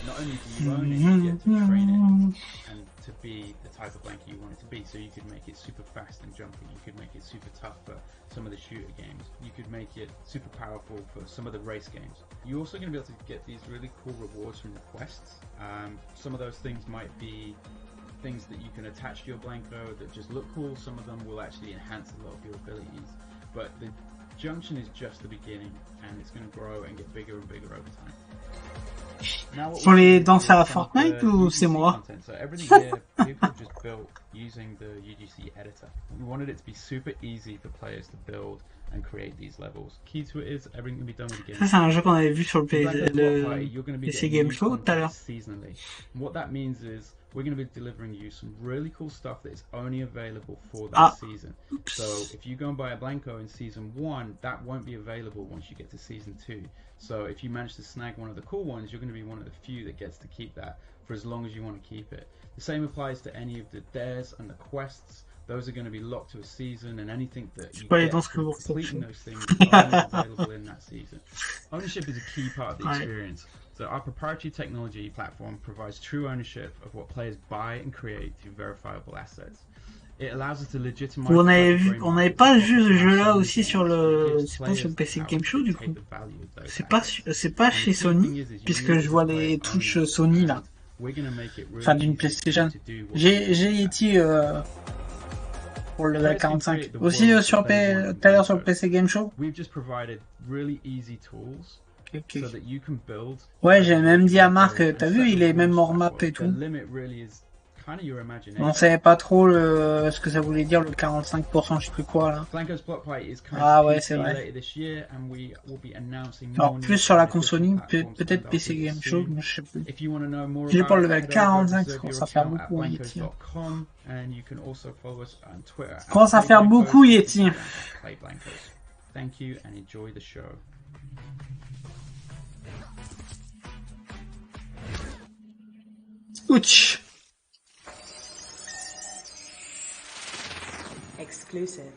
Speaker 22: not only do you own it, you get to train it and to be the type of Blanco you want it to be. So you could make it super fast and jumpy, you could make it super tough for some of the shooter games, you could make it super powerful for some of the race games. You're also going to be able to get these really cool rewards from the quests. Some of those things might be things that you can attach to your Blanco that just look cool. Some of them will actually enhance a lot of your abilities, but the Junction is just the beginning and it's going to grow and get bigger and bigger over time.
Speaker 1: Sont les danses à Fortnite ou c'est moi?
Speaker 22: So everything here people just built using the UGC editor. We wanted it to be super easy for players to build and create these levels. Key to it is everything can be done with a game.
Speaker 1: Ça c'est un jeu qu'on avait vu sur le PC Game Show tout à l'heure.
Speaker 22: Seasonally. What that means is we're going to be delivering you some really cool stuff that is only available for that season. So if you go and buy a Blanco in Season 1, that won't be available once you get to Season 2. So if you manage to snag one of the cool ones, you're going to be one of the few that gets to keep that for as long as you want to keep it. The same applies to any of the dares and the quests. Those are going to be locked to a season, and anything that you get from completing those things is only available in that season. Ownership is a key part of the experience. So our proprietary technology platform provides true ownership of what players buy and create through verifiable assets. It allows us to legitimize.
Speaker 1: On n'avait pas vu ce jeu-là aussi sur le, c'est pas sur le PC Game Show du coup. C'est pas chez Sony, puisque je vois les touches Sony là. Enfin d'une PlayStation. J'ai été pour le level 45. Aussi tout à l'heure sur le PC Game Show.
Speaker 22: So that you can build.
Speaker 1: Ouais, j'ai même dit à Marc, t'as vu, il est même hors map et tout. On savait pas trop ce que ça voulait dire le 45%, je sais plus quoi là. Ah ouais, c'est vrai. Alors plus sur la console, peut-être PC Game Show, mais je sais plus. J'ai pour le level 45, ça commence à faire beaucoup, Yeti. Ça commence à faire beaucoup, Yeti.
Speaker 22: Thank you and enjoy the show.
Speaker 1: Ouch.
Speaker 6: Exclusive.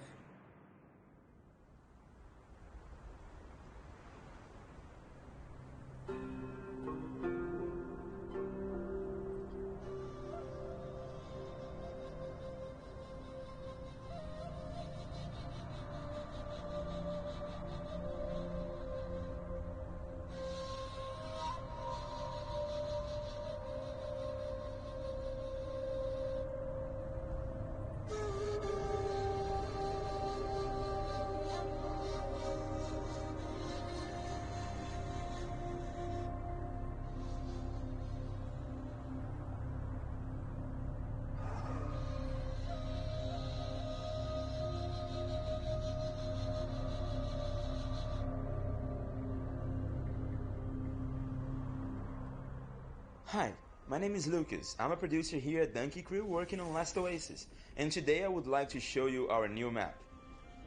Speaker 7: Hi, my name is Lucas. I'm a producer here at Donkey Crew working on Last Oasis, and today I would like to show you our new map.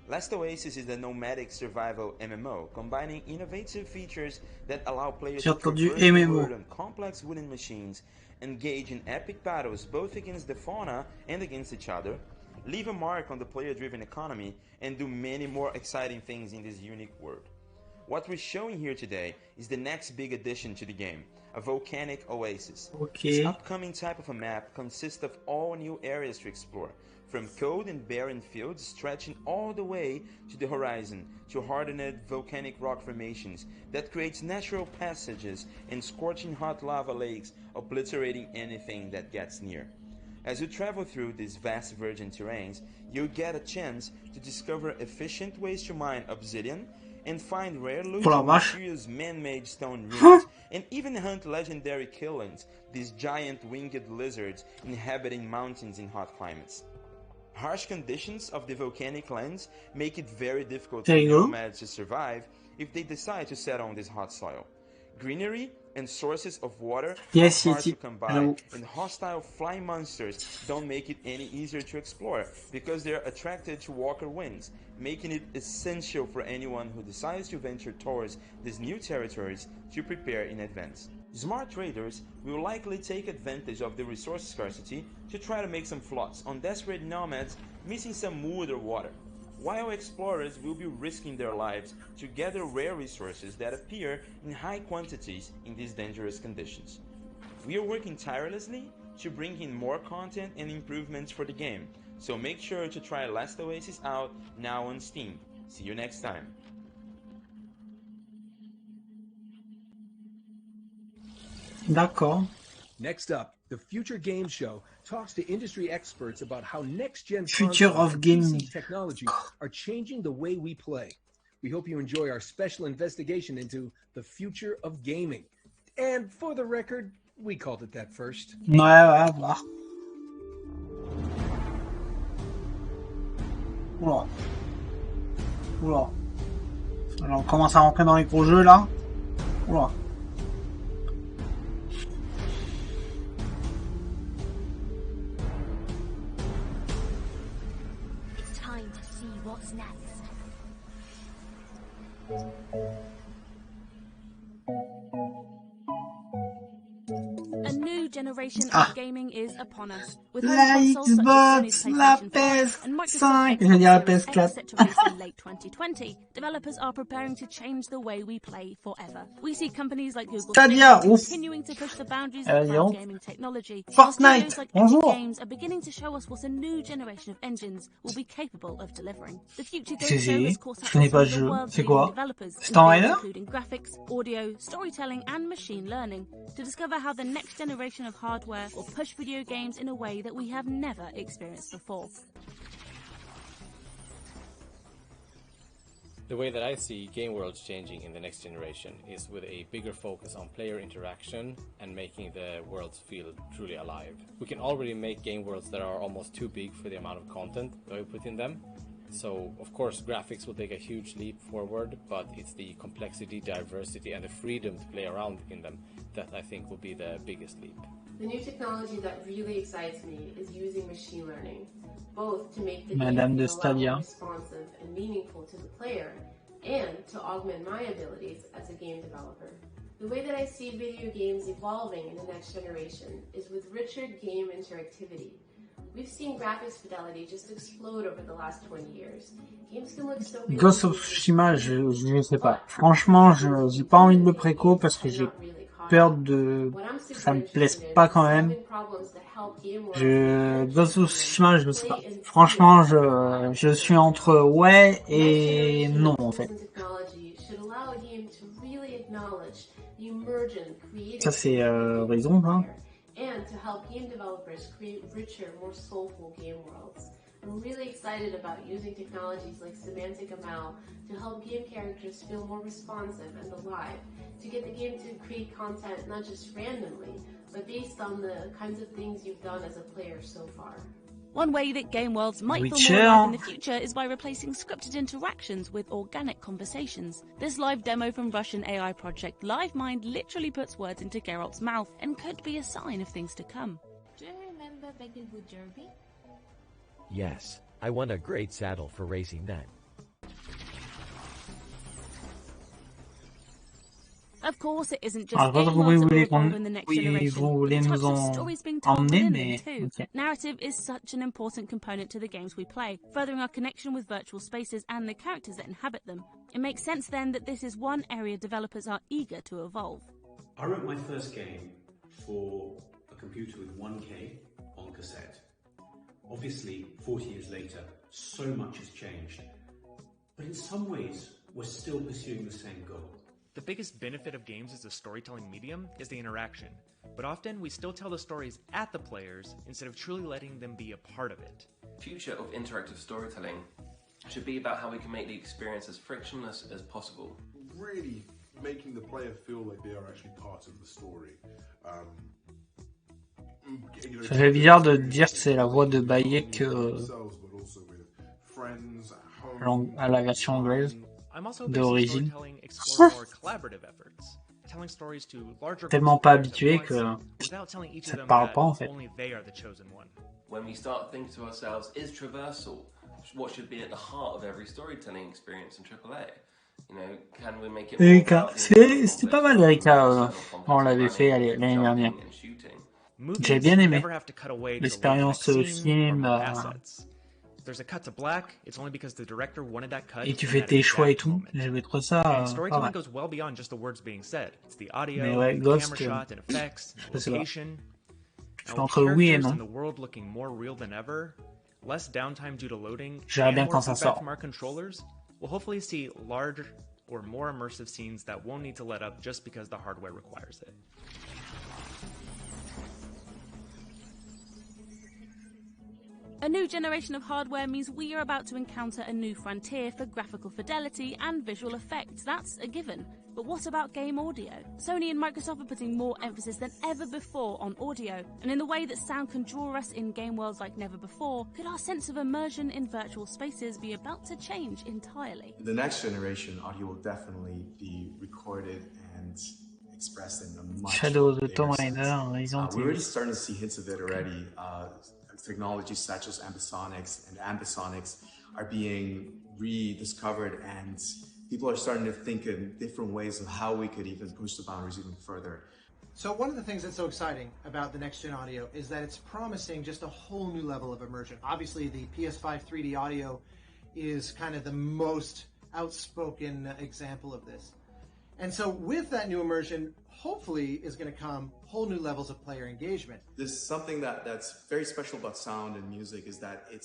Speaker 7: Last Oasis is a nomadic survival MMO, combining innovative features that allow players to traverse the world on complex wooden machines, engage in epic battles both against the fauna and against each other, leave a mark on the player-driven economy, and do many more exciting things in this unique world. What we're showing here today is the next big addition to the game, a volcanic oasis. This upcoming type of a map consists of all new areas to explore, from cold and barren fields stretching all the way to the horizon, to hardened volcanic rock formations that creates natural passages and scorching hot lava lakes obliterating anything that gets near. As you travel through these vast virgin terrains, you'll get a chance to discover efficient ways to mine obsidian and find rare loot in mysterious man-made stone ruins, and even hunt legendary killings, these giant winged lizards inhabiting mountains in hot climates. Harsh conditions of the volcanic lands make it very difficult for nomads to survive if they decide to settle on this hot soil. Greenery and sources of water are hard to come by, and hostile flying monsters don't make it any easier to explore because they're attracted to walker wings, making it essential for anyone who decides to venture towards these new territories to prepare in advance. Smart traders will likely take advantage of the resource scarcity to try to make some flots on desperate nomads missing some wood or water, while explorers will be risking their lives to gather rare resources that appear in high quantities in these dangerous conditions. We are working tirelessly to bring in more content and improvements for the game, so make sure to try Last Oasis out now on Steam. See you next time.
Speaker 1: D'accord.
Speaker 2: Next up, the Future Games Show talks to industry experts about how next-gen
Speaker 1: Future
Speaker 2: consoles
Speaker 1: of
Speaker 2: and
Speaker 1: Gaming.
Speaker 2: PC technology are changing the way we play. We hope you enjoy our special investigation into the future of gaming. And for the record, we called it that first.
Speaker 1: Ouais, à voir. Oula. Oula. Alors, on commence à rentrer dans les gros jeux, là. Oula.
Speaker 19: It's time to see what's next. A new generation of gaming is upon us. With home
Speaker 1: La
Speaker 19: consoles such as Sony's
Speaker 1: Xbox, la
Speaker 19: PlayStation 5 and Microsoft's
Speaker 1: PS5, je veux dire la
Speaker 19: Xbox Series X
Speaker 1: PS4.
Speaker 19: set to release in late 2020, developers are preparing to change the way we play forever. We see companies like Google
Speaker 1: Stadia, ouf.
Speaker 19: continuing to push the boundaries of cloud gaming technology.
Speaker 1: Fortnite,
Speaker 19: Studios like
Speaker 1: bonjour.
Speaker 19: Epic Games are beginning to show us what a new generation of engines will be capable of delivering. The Future Games Show has caught up with some of the world's leading developers, including graphics, audio, storytelling, and machine learning, to discover how the next generation of hardware will push video games in a way that we have never experienced before.
Speaker 8: The way that I see game worlds changing in the next generation is with a bigger focus on player interaction and making the worlds feel truly alive. We can already make game worlds that are almost too big for the amount of content that we put in them. So, of course, graphics will take a huge leap forward, but it's the complexity, diversity, and the freedom to play around in them that I think will be the biggest leap.
Speaker 23: The new technology that really excites me is using machine learning, both to make the
Speaker 1: Madame
Speaker 23: game
Speaker 1: de
Speaker 23: feel a lot more
Speaker 1: Stadia.
Speaker 23: responsive and meaningful to the player, and to augment my abilities as a game developer. The way that I see video games evolving in the next generation is with richer game interactivity. We've seen graphics fidelity just explode over the last 20 years. Games can look so
Speaker 1: Ghost of Tsushima, je sais pas. Franchement, j'ai pas envie de le préco parce que j'ai peur de... ça me plaise pas quand même. Ghost of Tsushima, je sais pas. Franchement, je suis entre ouais et non, en fait. Ça, c'est Horizon, hein.
Speaker 23: And to help game developers create richer, more soulful game worlds. I'm really excited about using technologies like semantic ML to help game characters feel more responsive and alive, to get the game to create content not just randomly, but based on the kinds of things you've done as a player so far.
Speaker 19: One way that game worlds might feel more alive in the future is by replacing scripted interactions with organic conversations. This live demo from Russian AI project LiveMind literally puts words into Geralt's mouth and could be a sign of things to come.
Speaker 9: Do you remember Beckywood Derby?
Speaker 10: Yes, I won a great saddle for racing that.
Speaker 19: Of course, it isn't just game worlds that will evolve in the next generation, but the types of stories being told within them too. Narrative is such an important component to the games we play, furthering our connection with virtual spaces and the characters that inhabit them. It makes sense then that this is one area developers are eager to evolve.
Speaker 11: I wrote my first game for a computer with 1K on cassette. Obviously, 40 years later, so much has changed. But in some ways, we're still pursuing the same goal.
Speaker 24: The biggest benefit of games as a storytelling medium is the interaction, but often we still tell the stories at the players instead of truly letting them be a part of it.
Speaker 25: The future of interactive storytelling should be about how we can make the experience as frictionless as possible.
Speaker 26: Really making the player feel like they are actually part of the story.
Speaker 1: Ça fait bizarre de dire que c'est la voix de Bayek à la version anglaise d'origine. Tellement pas habitué que ça te parle pas en fait.
Speaker 25: When we start thinking to ourselves, is traversal what should be at the heart of every storytelling experience in AAA? You know, can we make it
Speaker 1: Erika, c'était pas mal Erika quand on l'avait fait l'année dernière. J'ai bien aimé l'expérience film. Et tu fais tes choix et tout. J'avais trouvé ça pas mal. Mais ouais, Ghost, je sais pas. Je suis entre oui et non. J'aimerais bien quand ça sort.
Speaker 24: We'll hopefully see larger or more immersive scenes that won't need to let up just because the hardware requires it.
Speaker 19: A new generation of hardware means we are about to encounter a new frontier for graphical fidelity and visual effects. That's a given. But what about game audio? Sony and Microsoft are putting more emphasis than ever before on audio, and in the way that sound can draw us in game worlds like never before, could our sense of immersion in virtual spaces be about to change entirely?
Speaker 27: The next generation, audio will definitely be recorded and expressed in a much
Speaker 1: Shadow of the Tomb Raider,
Speaker 27: we're already starting to see hints of it already. Technologies such as ambisonics and ambisonics are being rediscovered, and people are starting to think in different ways of how we could even push the boundaries even further.
Speaker 28: So one of the things that's so exciting about the next-gen audio is that it's promising just a whole new level of immersion. Obviously, the PS5 3D audio is kind of the most outspoken example of this. And so with that new immersion, hopefully is going to come whole new levels of player engagement.
Speaker 27: There's something that's very special about sound and music is that it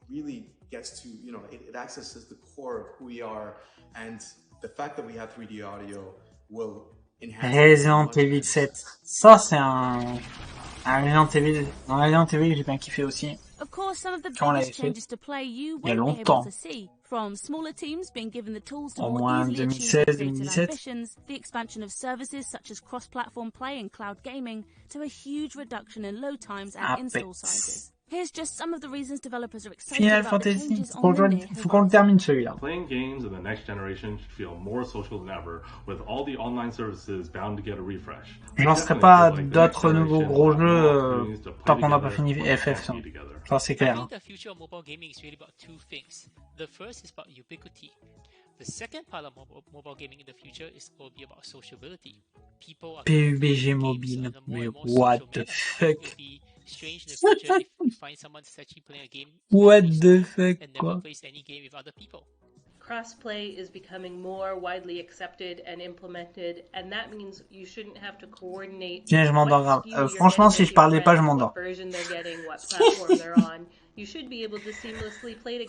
Speaker 27: really gets to, you know, it accesses the core of who we are, and the fact that we have 3D audio will enhance.
Speaker 1: Resident Evil 7. Ça, c'est un Resident Evil. Dans Resident Evil, j'ai bien kiffé aussi.
Speaker 19: Of course, some of the biggest changes to play you won't be able to see. From smaller teams being given the tools to more easily achieve their creative ambitions, the expansion of services such as cross-platform play and cloud gaming, to a huge reduction in load times and install sizes. Here's just some of the reasons developers are excited
Speaker 1: Final
Speaker 19: about the
Speaker 1: Fantasy,
Speaker 19: changes on the near
Speaker 1: faut qu'on le termine celui-là.
Speaker 29: Playing games in the next generation should feel more social than ever, with all the online services bound to get a refresh.
Speaker 1: Je lancerai pas d'autres nouveaux gros jeux tant qu'on n'a pas fini FF. Ça c'est clair.
Speaker 30: I think the future of mobile gaming is really about two things. The first is about ubiquity.
Speaker 5: The second part of mobile gaming in the future will be about sociability. People are
Speaker 1: PUBG mobile, mais what the fuck?
Speaker 5: It'll be strange in the future if you find someone that's actually playing a game
Speaker 1: What the fuck,
Speaker 5: and never plays any game with other people.
Speaker 12: Crossplay is becoming more widely accepted and implemented, and that means you shouldn't have to coordinate.
Speaker 1: Tiens, je m'endors grave. Franchement, si je parlais pas, je m'endors.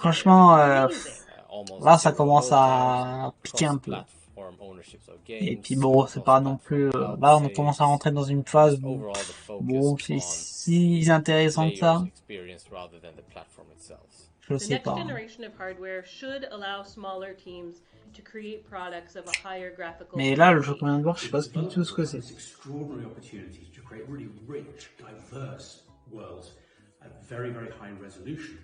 Speaker 1: Franchement, là, ça commence à piquer un peu. Et puis bon, c'est pas non plus... là, on commence à rentrer dans une phase où... Bon, c'est si intéressant que ça. Je sais pas. Mais là, le jeu qu'on vient de voir, je sais pas du tout ce que c'est.
Speaker 11: Extraordinary opportunities to create really rich, diverse worlds at very, very high resolution.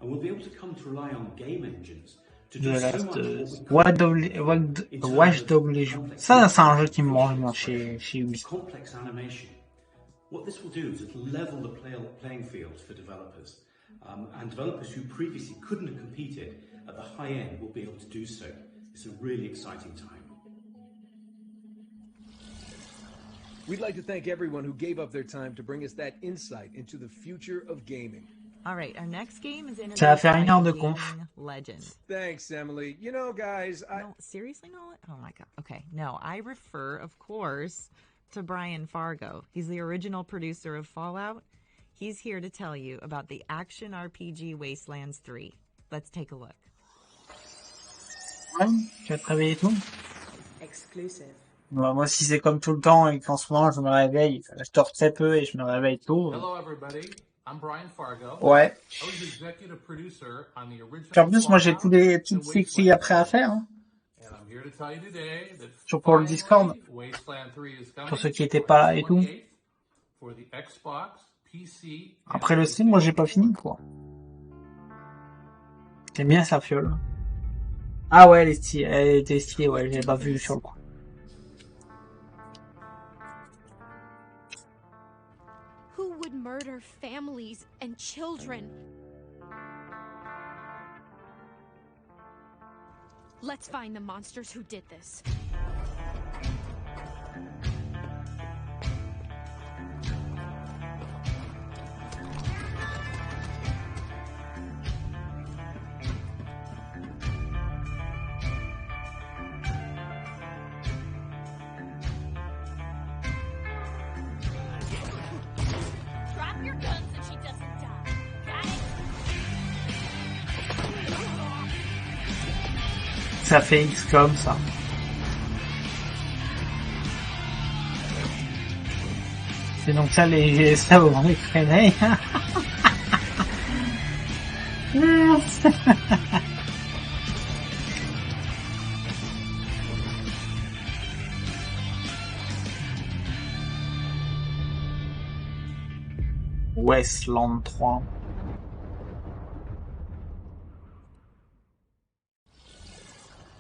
Speaker 11: And we'll be able to come to rely on game engines to do so much
Speaker 1: Watch Dogs Legion. Ça, c'est un jeu qui me mange bien chez Ubisoft.
Speaker 11: Complex animation. What this will do is it'll level the playing field for developers. And developers who previously couldn't have competed at the high end will be able to do so. It's a really exciting time.
Speaker 2: We'd like to thank everyone who gave up their time to bring us that insight into the future of gaming.
Speaker 3: All right, our next game is
Speaker 1: Ça va faire 1 heure de conf.
Speaker 3: Legend.
Speaker 2: Thanks, Emily. You know, guys,
Speaker 3: No, seriously, Nolan? Oh my god. Okay, no, I refer, of course, to Brian Fargo. He's the original producer of Fallout. He's here to tell you about the action RPG Wastelands 3. Let's take a look.
Speaker 1: Ouais, tu vas te réveiller tout?
Speaker 6: Exclusive.
Speaker 1: Bah, moi, si c'est comme tout le temps et qu'en ce moment je me réveille, je dors très peu et je me réveille tôt.
Speaker 13: Hello everybody, I'm Brian Fargo.
Speaker 1: Ouais.
Speaker 13: I was executive producer on the original.
Speaker 1: Puis en plus, moi j'ai tout ce écrit après à faire. Hein.
Speaker 13: And I'm here to tell you today that
Speaker 1: Sur pour le Discord.
Speaker 13: Wasteland 3 is coming
Speaker 1: Pour ceux qui étaient pas là et tout.
Speaker 13: for the Xbox, PC.
Speaker 1: Après le stream, moi j'ai pas fini quoi. T'aimes bien sa fiole? Ah ouais, elle était stylée, ouais, je l'ai pas vue sur le coup.
Speaker 14: Who would murder families and children? Let's find the monsters who did this. Drop your guns so she doesn't die. Got it?
Speaker 1: Ça fait XCOM ça. C'est donc ça les ça au moment du réveil. Wasteland 3.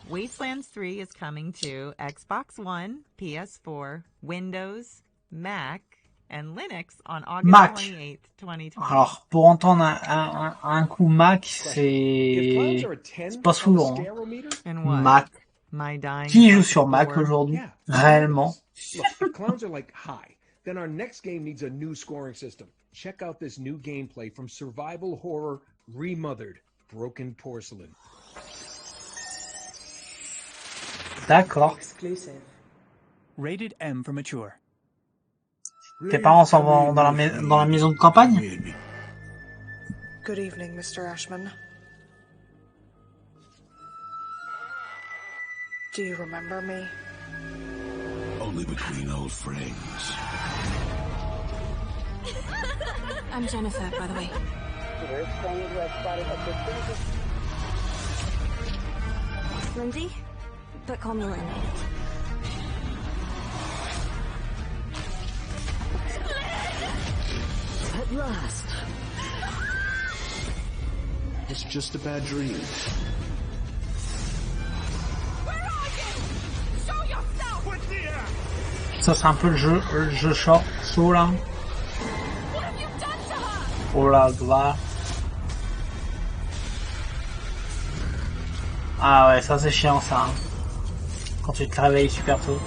Speaker 3: Wastelands 3 is coming to Xbox One, PS4, Windows, Mac, and Linux on August 28th, 2020.
Speaker 1: Alors, pour entendre un coup Mac, c'est pas souvent. Hein. Mac. Qui joue sur Mac aujourd'hui? Réellement.
Speaker 2: Look, if clowns are like high, then our next game needs a new scoring system. Check out this new gameplay from survival horror Remothered, Broken Porcelain.
Speaker 1: D'accord.
Speaker 6: Exclusive.
Speaker 15: Rated M for mature.
Speaker 1: Tes parents s'en vont dans la maison de campagne?
Speaker 16: Good evening, Mr. Ashman. Do you remember me?
Speaker 17: Only between old friends.
Speaker 14: I'm Jennifer, by the way. Lindsay? But call me Lynn.
Speaker 17: At last. It's just a bad dream.
Speaker 1: Ça c'est un peu le jeu short, chaud là. Oh la gloire. Ah ouais, ça c'est chiant ça. Hein. Quand tu te réveilles super tôt.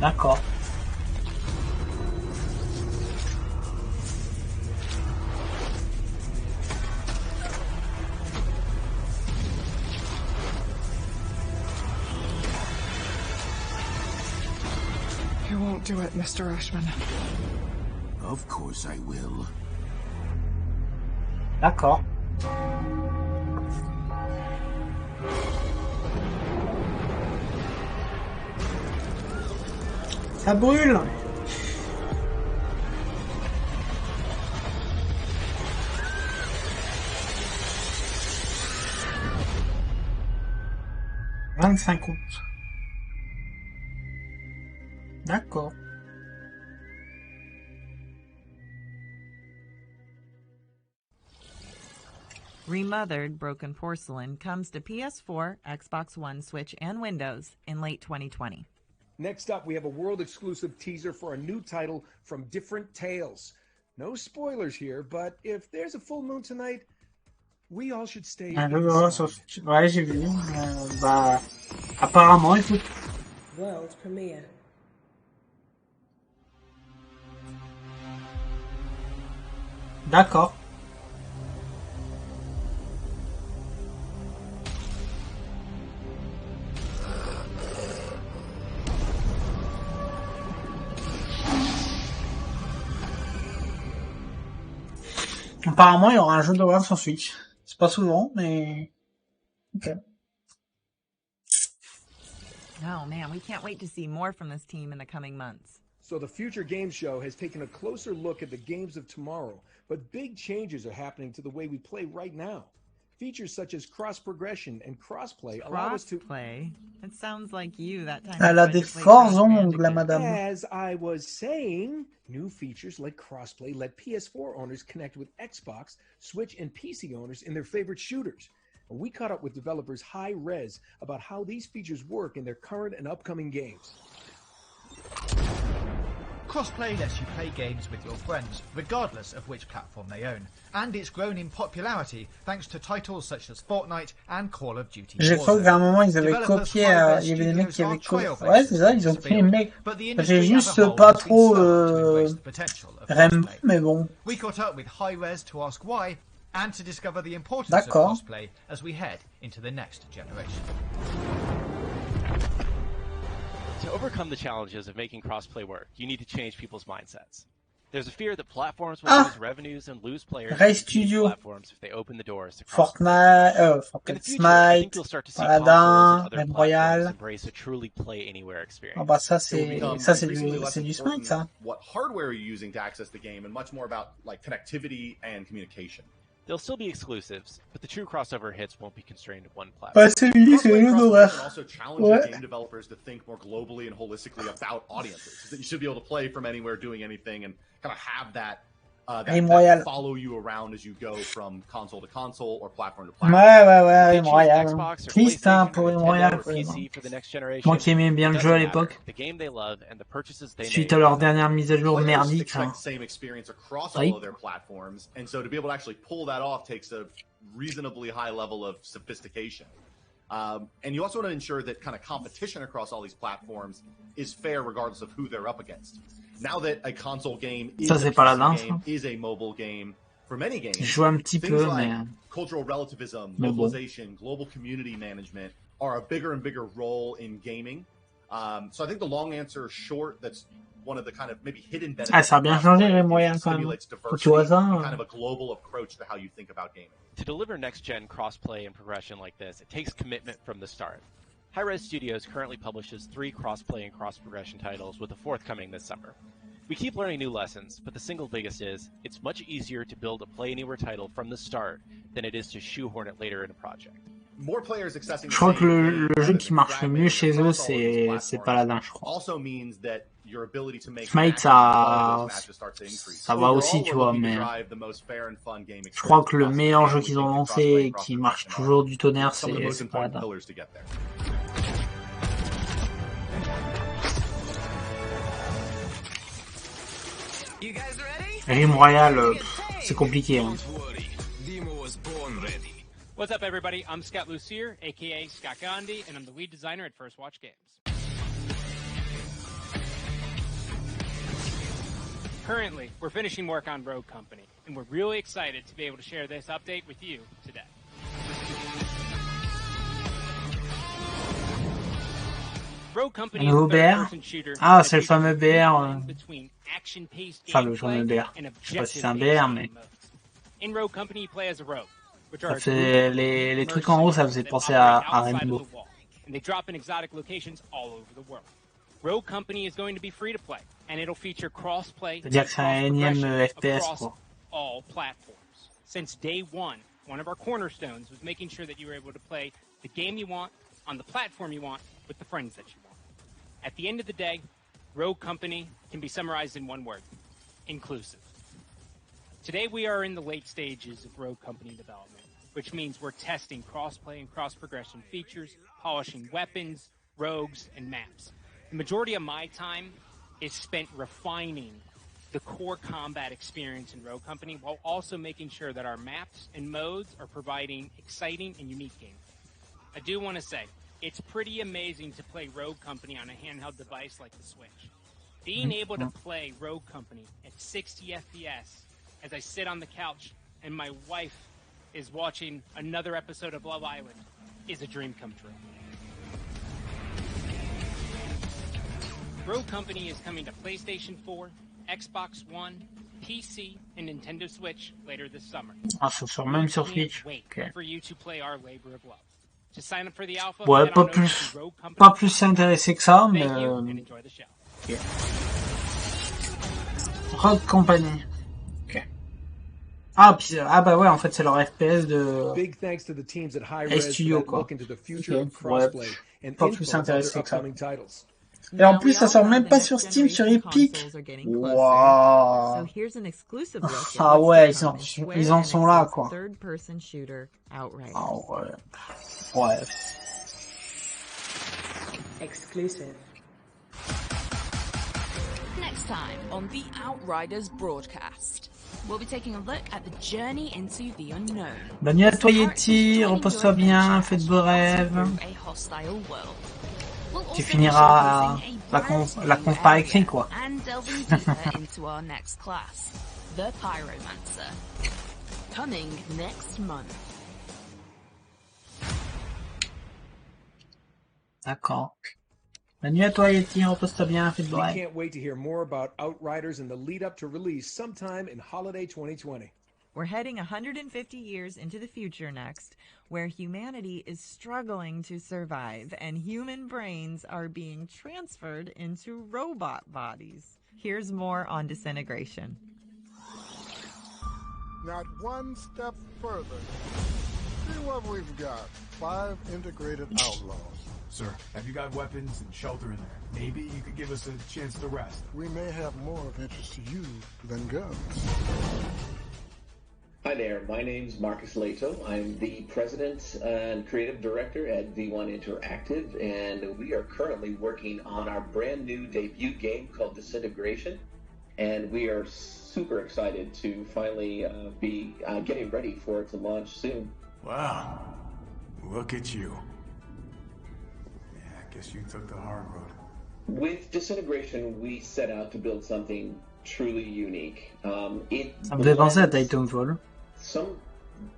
Speaker 1: D'accord.
Speaker 16: You won't do it, Mr. Ashman.
Speaker 4: Of course I will.
Speaker 1: D'accord. Ça brûle. « 25 août. » D'accord.
Speaker 3: Remothered Broken Porcelain comes to PS4, Xbox One, Switch, and Windows in late 2020.
Speaker 2: Next up, we have a world-exclusive teaser for a new title from Different Tales. No spoilers here, but if there's a full moon tonight, we all should stay inside.
Speaker 1: Ouais, j'ai vu. Bah, apparemment, écoute.
Speaker 6: World premiere.
Speaker 1: D'accord. Apparemment, il y aura un jeu d'horreur sur Switch. C'est pas souvent, mais... Ok.
Speaker 3: Oh man, we can't wait to see more from this team in the coming months.
Speaker 2: So the Future Games Show has taken a closer look at the games of tomorrow, but big changes are happening to the way we play right now. Features such as cross-progression and cross-play allow us to...
Speaker 3: Cross-play? It sounds like you that time.
Speaker 1: Elle a des forts ongles, la madame.
Speaker 2: As I was saying, new features like crossplay let PS4 owners connect with Xbox, Switch, and PC owners in their favorite shooters. And we caught up with developers Hi-Rez about how these features work in their current and upcoming games.
Speaker 7: Crossplay lets you play games with your friends, regardless of which platform they own, and it's grown in popularity thanks to titles such as Fortnite and Call of Duty.
Speaker 1: J'ai cru qu'à un moment ils avaient copié, il y avait des mecs qui avaient copié. Ouais, c'est ça, ils ont pris les mecs. J'ai juste pas trop REM, mais bon.
Speaker 7: We caught up with Hi-Rez to ask why and to discover the importance of crossplay as we head into the next generation.
Speaker 8: To overcome the challenges of making crossplay work, you need to change people's mindsets. There's a fear that platforms will lose revenues and lose players to platforms if they open the doors to crossplay.
Speaker 1: Fortnite, Smite, Paladin, Même Royal.
Speaker 8: Embrace a truly play anywhere experience.
Speaker 1: Ah bah ça c'est du Smite ça.
Speaker 9: What hardware you're using to access the game and much more about like connectivity and communication.
Speaker 8: They'll still be exclusives, but the true crossover hits won't be constrained to one platform.
Speaker 9: Can also challenge game developers to think more globally and holistically about audiences. That you should be able to play from anywhere, doing anything, and kind of have that that follow you around as you go from console to console or platform to platform.
Speaker 1: Ouais, Rime Royal. Triste hein, pour Rime Royal. Moi qui aimais bien le jeu à l'époque. Suite à leur dernière mise à jour merdique. Hein.
Speaker 9: Same experience across all of their platforms, and so to be able to actually pull that off takes a reasonably high level of sophistication. And you also want to ensure that kind of competition across all these platforms is fair regardless of who they're up against. Now that a console game is a mobile game, for many games, things like cultural relativism, localization, global community management are a bigger and bigger role in gaming. So I think the long answer short, that's one of the kind of maybe hidden benefits.
Speaker 1: Ah, ça a bien changé les moyens quand même. Quand tu vois ça.
Speaker 9: Kind of a global approach to how you think about gaming.
Speaker 8: To deliver next-gen crossplay and progression like this, it takes commitment from the start. Hi-Rez Studios currently publishes 3 crossplay and cross-progression titles, with a 4th coming this summer. We keep learning new lessons, but the single biggest is, it's much easier to build a play-anywhere title from the start than it is to shoehorn it later in a project.
Speaker 9: More players accessing
Speaker 1: je crois que le jeu qui marche le mieux chez eux, c'est Paladin, je crois. Smite, ça va aussi, tu vois, mais je crois que le meilleur jeu qu'ils ont lancé et qui marche toujours du tonnerre, c'est Paladin.
Speaker 18: You guys ready?
Speaker 1: Rime Royal, c'est compliqué. Hein.
Speaker 10: What's up, everybody? I'm Scott Lucier, aka Scott Gandhi, and I'm the lead designer at First Watch Games. Currently, we're finishing work on Rogue Company, and we're really excited to be able to share this update with you today. Rogue Company is a third-person shooter.
Speaker 1: Ah, c'est le fameux BR. Enfin, le fameux BR. Je sais pas si c'est un BR, mais...
Speaker 10: In Rogue Company, you play as a rogue.
Speaker 1: Ça fait... les trucs en haut, ça faisait penser à Rainbow.
Speaker 10: And they drop in exotic locations all over the world. Rogue Company is going to be free to play, and it'll feature cross-play across all platforms. Since day one of our cornerstones was making sure that you were able to play the game you want, on the platform you want, with the friends that you want. At the end of the day, Rogue Company can be summarized in one word: inclusive. Today we are in the late stages of Rogue Company development, which means we're testing cross-play and cross-progression features, polishing weapons, rogues, and maps. The majority of my time is spent refining the core combat experience in Rogue Company while also making sure that our maps and modes are providing exciting and unique gameplay. I do want to say, it's pretty amazing to play Rogue Company on a handheld device like the Switch. Being able to play Rogue Company at 60 FPS as I sit on the couch and my wife is watching another episode of Love Island is a dream come true. Rogue Company is coming to PlayStation 4, Xbox One, PC, and Nintendo Switch later this summer.
Speaker 1: Ah, ça sort même sur Switch.
Speaker 10: Okay. For you to play our labor of love. To sign up for the alpha,
Speaker 1: ouais, pas plus intéressé que ça, mais... Okay. Rogue Company. Ok. Ah, puis, bah ouais, en fait, c'est leur FPS de... Studio, quoi. Okay. Ouais, pas plus intéressé que ça. Et en plus, ça sort même pas sur Steam, sur Epic. Wow. Ah ouais, ils en sont là, quoi. Ah ouais. Ouais.
Speaker 6: Exclusive.
Speaker 19: Next time on the Outriders broadcast, we'll be taking a look at the journey into the unknown.
Speaker 1: Bonne nuit à toi, Yeti, repose-toi bien, fais de beaux rêves. Tu finiras la conf par écrit, quoi.
Speaker 19: And delving deeper into our next class, the Pyromancer. Coming next month.
Speaker 1: D'accord. Bonne nuit à toi, Yeti, repose-toi bien, fais de beaux rêves.
Speaker 2: We can't wait to hear more about Outriders in the lead up to release sometime in holiday 2020.
Speaker 3: We're heading 150 years into the future next, where humanity is struggling to survive and human brains are being transferred into robot bodies. Here's more on Disintegration.
Speaker 18: Not one step further. See what we've got. 5 integrated outlaws.
Speaker 20: Sir, have you got weapons and shelter in there? Maybe you could give us a chance to rest.
Speaker 18: We may have more of interest to you than guns.
Speaker 21: Hi there, my name's Marcus Leto. I'm the president and creative director at V1 Interactive, and we are currently working on our brand new debut game called Disintegration, and we are super excited to finally be getting ready for it to launch soon.
Speaker 20: Wow, look at you. Yeah, I guess you took the hard road.
Speaker 21: With Disintegration, we set out to build something truly unique.
Speaker 1: Ça me fait penser à Titanfall.
Speaker 21: Some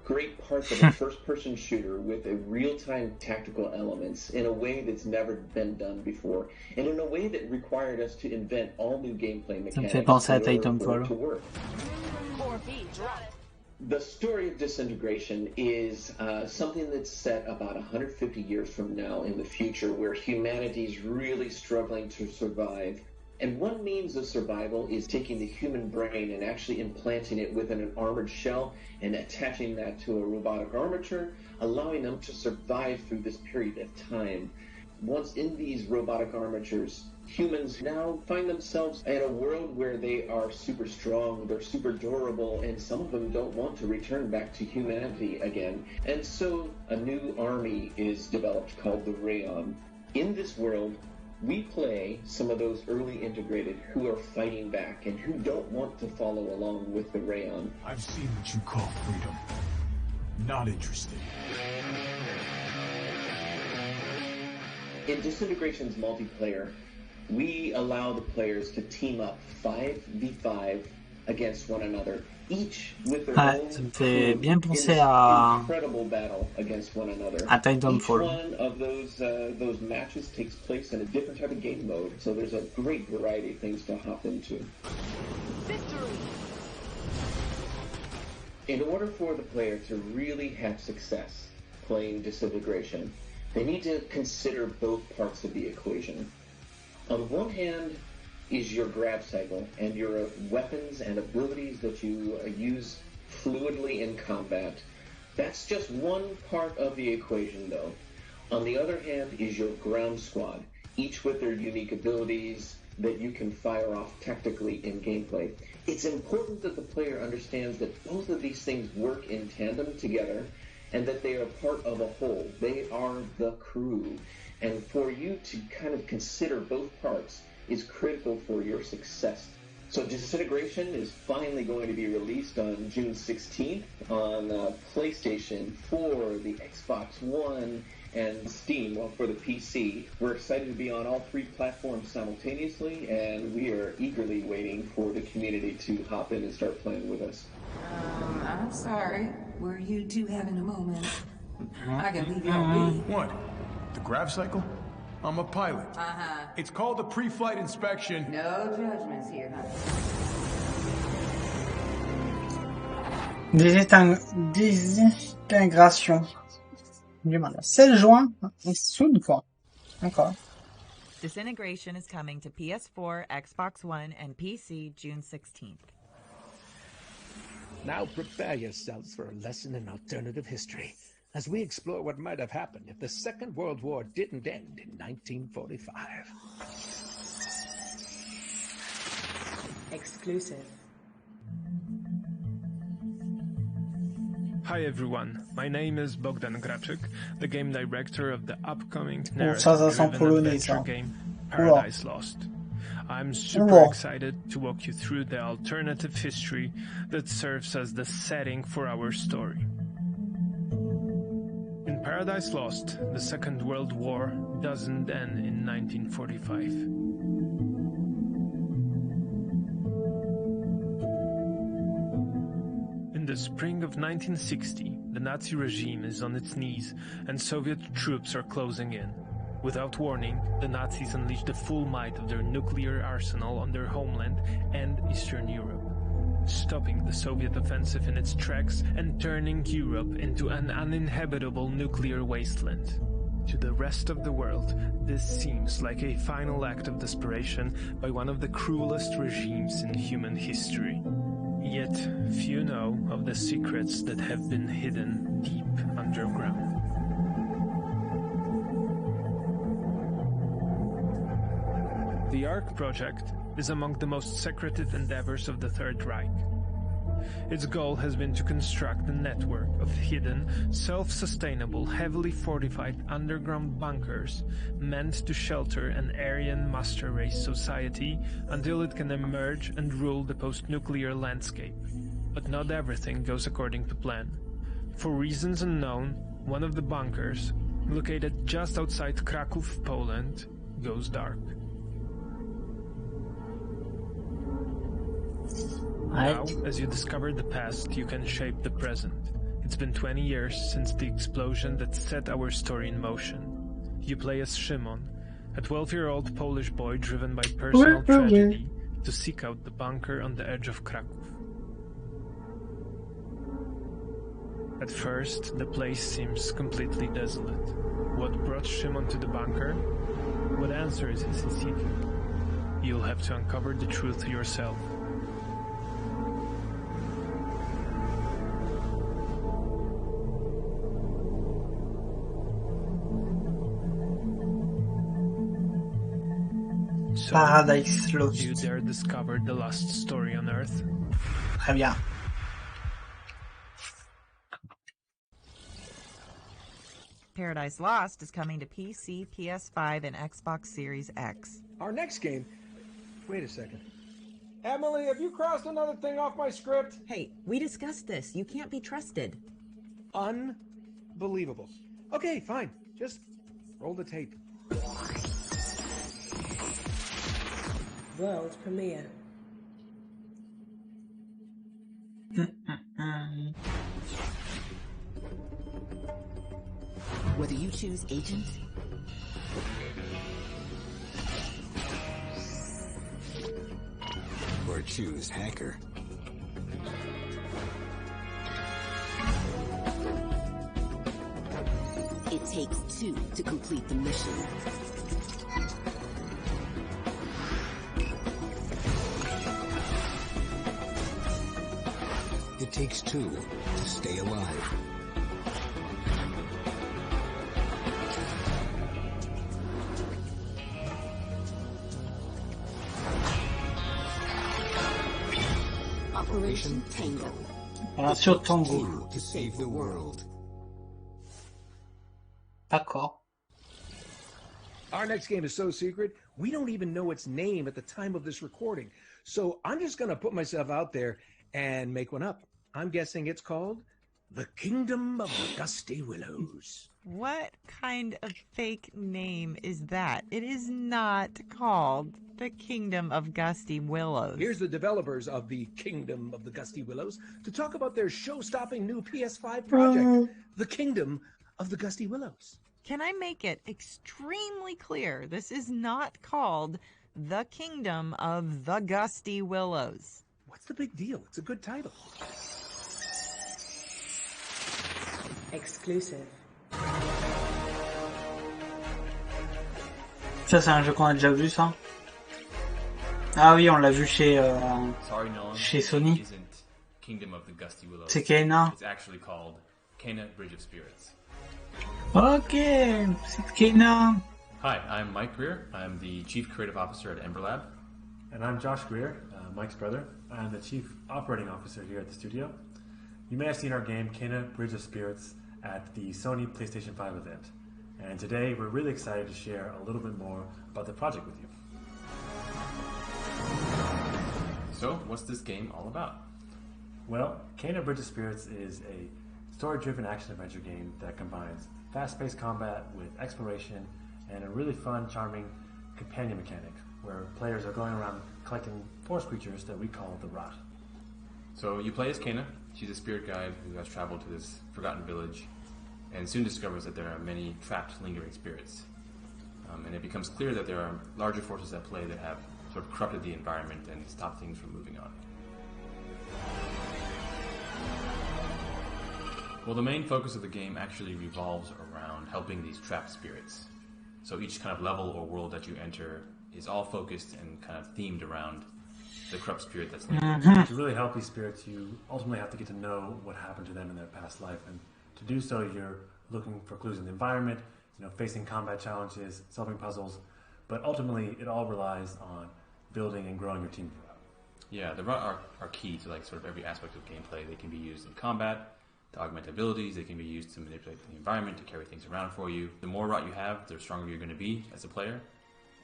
Speaker 21: great parts of a first-person shooter with a real-time tactical elements in a way that's never been done before, and in a way that required us to invent all new gameplay mechanics
Speaker 1: Ça me fait penser à Titanfall.
Speaker 21: to work. The story of Disintegration is something that's set about 150 years from now in the future, where humanity's really struggling to survive. And one means of survival is taking the human brain and actually implanting it within an armored shell and attaching that to a robotic armature, allowing them to survive through this period of time. Once in these robotic armatures, humans now find themselves in a world where they are super strong, they're super durable, and some of them don't want to return back to humanity again. And so a new army is developed called the Rayon. In this world, we play some of those early integrated who are fighting back and who don't want to follow along with the Rayon.
Speaker 20: I've seen what you call freedom. Not interested.
Speaker 21: In Disintegration's multiplayer, we allow the players to team up 5v5 against one another, each with their own
Speaker 1: Ça me fait bien
Speaker 21: in
Speaker 1: penser
Speaker 21: this
Speaker 1: à
Speaker 21: incredible battle against one another. Each
Speaker 1: Titanfall.
Speaker 21: one of those matches takes place in a different type of game mode, so there's a great variety of things to hop into.
Speaker 14: Victory!
Speaker 21: In order for the player to really have success playing Disintegration, they need to consider both parts of the equation. On one hand is your grab cycle and your weapons and abilities that you use fluidly in combat. That's just one part of the equation, though. On the other hand is your ground squad, each with their unique abilities that you can fire off tactically in gameplay. It's important that the player understands that both of these things work in tandem together and that they are part of a whole. They are the crew. And for you to kind of consider both parts is critical for your success. So Disintegration is finally going to be released on June 16th on PlayStation 4, the Xbox One, and Steam for the PC. We're excited to be on all three platforms simultaneously, and we are eagerly waiting for the community to hop in and start playing with us.
Speaker 5: I'm sorry. Were you two having a moment? I can leave y'all be.
Speaker 20: What? The grav cycle? I'm a pilot. It's called a pre-flight inspection.
Speaker 5: No judgments here, huh?
Speaker 1: Désintégration. Du mal. 16 juin, soon quoi. D'accord.
Speaker 3: Disintegration is coming to PS4, Xbox One, and PC June 16th.
Speaker 2: Now prepare yourselves for a lesson in alternative history as we explore what might have happened if the Second World War didn't end in 1945.
Speaker 6: Exclusive.
Speaker 22: Hi everyone, my name is Bogdan Graczyk, the game director of the upcoming
Speaker 1: ça sent
Speaker 22: narrative-driven
Speaker 1: polonais,
Speaker 22: adventure
Speaker 1: ça.
Speaker 22: game
Speaker 1: Oula.
Speaker 22: Paradise Lost. I'm super excited to walk you through the alternative history that serves as the setting for our story. In Paradise Lost, the Second World War doesn't end in 1945. In the spring of 1960, the Nazi regime is on its knees and Soviet troops are closing in. Without warning, the Nazis unleash the full might of their nuclear arsenal on their homeland and Eastern Europe, stopping the Soviet offensive in its tracks and turning Europe into an uninhabitable nuclear wasteland. To the rest of the world, this seems like a final act of desperation by one of the cruelest regimes in human history. Yet, few know of the secrets that have been hidden deep underground. The ARC project is among the most secretive endeavors of the Third Reich. Its goal has been to construct a network of hidden, self-sustainable, heavily fortified underground bunkers meant to shelter an Aryan master race society until it can emerge and rule the post-nuclear landscape. But not everything goes according to plan. For reasons unknown, one of the bunkers, located just outside Kraków, Poland, goes dark. Now, as you discover the past, you can shape the present. It's been 20 years since the explosion that set our story in motion. You play as Szymon, a 12-year-old Polish boy driven by personal tragedy to seek out the bunker on the edge of Kraków. At first, the place seems completely desolate. What brought Szymon to the bunker? What answers is he seeking? You'll have to uncover the truth yourself. So,
Speaker 1: Paradise Lost.
Speaker 22: Do you dare discover the last story on Earth?
Speaker 1: Très bien.
Speaker 3: Paradise Lost is coming to PC, PS5, and Xbox Series X.
Speaker 2: Our next game... Wait a second. Emily, have you crossed another thing off my script?
Speaker 3: Hey, we discussed this. You can't be trusted.
Speaker 2: Unbelievable. Okay, fine. Just roll the tape.
Speaker 6: World premiere.
Speaker 11: Whether you choose agent or choose hacker, it takes two to complete the mission. It takes two to stay alive. Operation Tango.
Speaker 1: Opération Tango.
Speaker 11: To save the world.
Speaker 1: D'accord.
Speaker 2: Our next game is so secret, we don't even know its name at the time of this recording. So I'm just going to put myself out there and make one up. I'm guessing it's called The Kingdom of the Gusty Willows.
Speaker 3: What kind of fake name is that? It is not called The Kingdom of Gusty Willows.
Speaker 2: Here's the developers of The Kingdom of the Gusty Willows to talk about their show-stopping new PS5 project, The Kingdom of the Gusty Willows.
Speaker 3: Can I make it extremely clear? This is not called The Kingdom of the Gusty Willows.
Speaker 2: What's the big deal? It's a good title.
Speaker 6: Exclusive.
Speaker 1: Ça, c'est un jeu qu'on a déjà vu, ça. Ah oui, on l'a vu chez chez Sony. C'est Kena.
Speaker 12: It's actually called Kena Bridge of Spirits.
Speaker 1: Ok, c'est Kena.
Speaker 12: Hi, I'm Mike Greer. I'm the Chief Creative Officer at Ember Lab.
Speaker 23: And I'm Josh Greer, Mike's brother. I'm the Chief Operating Officer here at the studio. You may have seen our game, Kena Bridge of Spirits, at the Sony PlayStation 5 event. And today, we're really excited to share a little bit more about the project with you.
Speaker 12: So, what's this game all about?
Speaker 23: Well, Kena Bridge of Spirits is a story-driven action-adventure game that combines fast-paced combat with exploration and a really fun, charming companion mechanic, where players are going around collecting forest creatures that we call the Rot.
Speaker 12: So you play as Kena. She's a spirit guide who has traveled to this forgotten village and soon discovers that there are many trapped, lingering spirits. And it becomes clear that there are larger forces at play that have sort of corrupted the environment and stopped things from moving on. Well, the main focus of the game actually revolves around helping these trapped spirits. So each kind of level or world that you enter is all focused and kind of themed around the corrupt spirit that's lingering.
Speaker 23: To really help these spirits, you ultimately have to get to know what happened to them in their past life. And to do so, you're looking for clues in the environment, facing combat challenges, solving puzzles. But ultimately, it all relies on building and growing your team.
Speaker 12: Yeah, the Rot are key to like sort of every aspect of gameplay. They can be used in combat to augment abilities. They can be used to manipulate the environment, to carry things around for you. The more Rot you have, the stronger you're going to be as a player,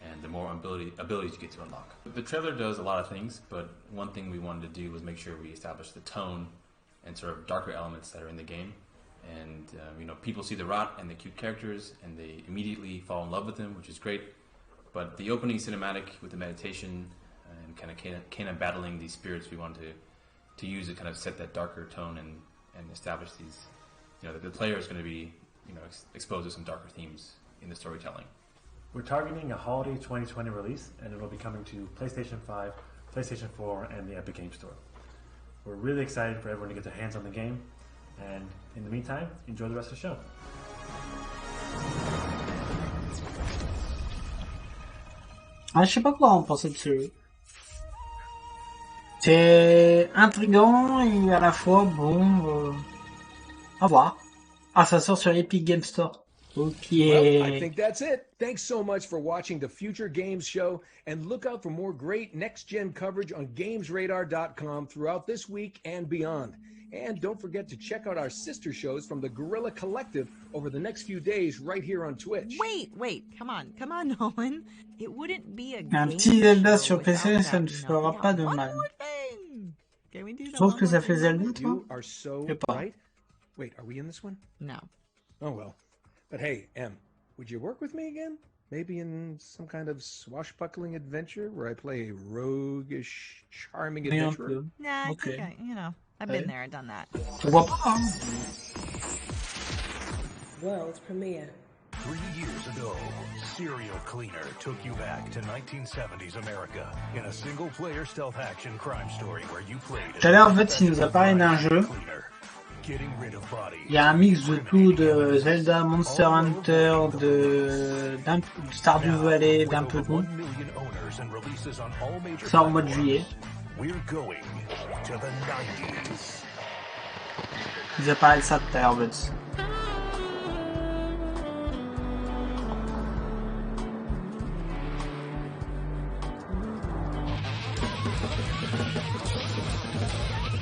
Speaker 12: and the more abilities you get to unlock. The trailer does a lot of things, but one thing we wanted to do was make sure we established the tone and sort of darker elements that are in the game. And people see the Rot and the cute characters, and they immediately fall in love with them, which is great. But the opening cinematic with the meditation and kind of battling these spirits, we wanted to use to kind of set that darker tone and establish these, that the player is going to be, exposed to some darker themes in the storytelling.
Speaker 23: We're targeting a holiday 2020 release, and it will be coming to PlayStation 5, PlayStation 4, and the Epic Games Store. We're really excited for everyone to get their hands on the game, and in the meantime, enjoy the rest of the show.
Speaker 1: Ah, je sais pas quoi en penser de ce jeu. C'est intriguant et à la fois bon. À voir. Ah, ça sort sur Epic Games Store. Okay.
Speaker 2: Well, I think that's it. Thanks so much for watching the Future Games show, and look out for more great next-gen coverage on GamesRadar.com throughout this week and beyond. And don't forget to check out our sister shows from the Guerrilla Collective over the next few days right here on Twitch.
Speaker 3: Wait, come on, Nolan. It wouldn't be a
Speaker 1: Un petit Zelda sur PC, ça ne fera pas de mal.
Speaker 3: Can we do
Speaker 1: Je trouve que ça fait Zelda, toi?
Speaker 2: You are so right. Wait, are we in this one?
Speaker 3: No.
Speaker 2: Oh, well. But hey, Em, would you work with me again? Maybe in some kind of swashbuckling adventure where I play a roguish, charming adventurer?
Speaker 3: Yeah, I think I've been there and done that.
Speaker 6: World premiere.
Speaker 13: 3 years ago, Serial Cleaner took you back to 1970s America in a single-player stealth action crime story where you played.
Speaker 1: Tout à l'heure, en fait, il nous a parlé d'un jeu. Il y a un mix de tout, de Zelda, Monster Hunter, de Stardew Valley, d'un peu de tout. Ça en mois de juillet. Il nous a parlé de ça tout à l'heure, Buds.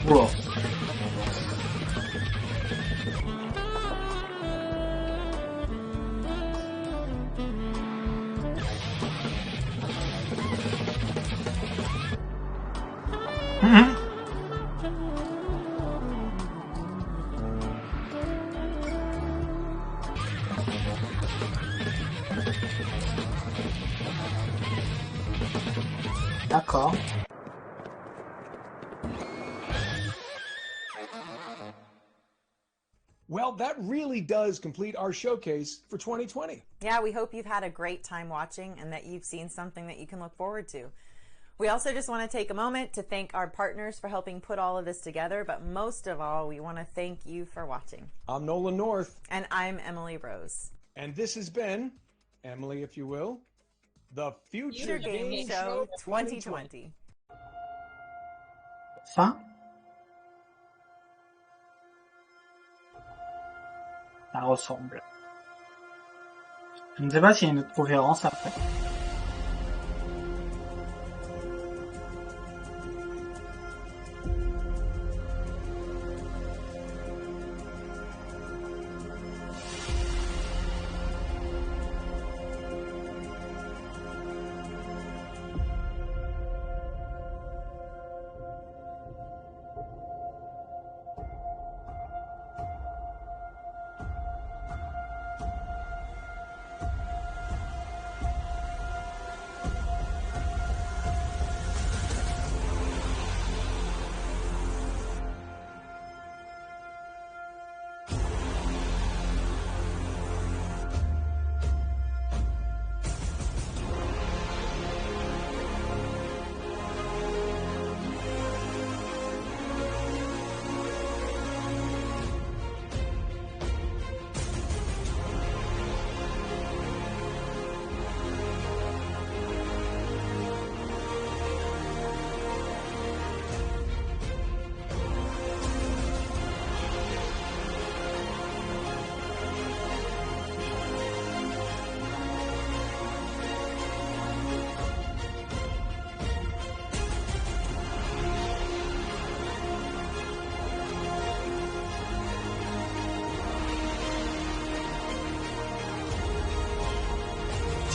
Speaker 1: Wow. D'accord.
Speaker 2: Well, that really does complete our showcase for 2020.
Speaker 3: Yeah, we hope you've had a great time watching and that you've seen something that you can look forward to. We also just want to take a moment to thank our partners for helping put all of this together, but most of all, we want to thank you for watching.
Speaker 2: I'm Nolan North.
Speaker 3: And I'm Emily Rose.
Speaker 2: And this has been, Emily, if you will, the Future
Speaker 3: Games Show 2020.
Speaker 1: Fin. Ça ressemble. Je ne sais pas s'il y a une autre conférence après.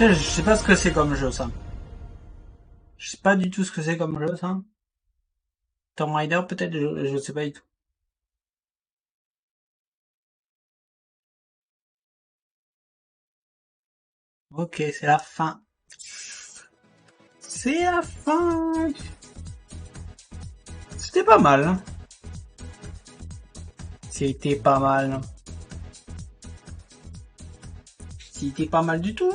Speaker 1: Je sais pas ce que c'est comme jeu, ça. Je sais pas du tout ce que c'est comme jeu, ça. Tomb Raider, peut-être, je sais pas du tout. Ok, c'est la fin. C'est la fin. C'était pas mal. Hein. C'était pas mal. C'était pas mal du tout.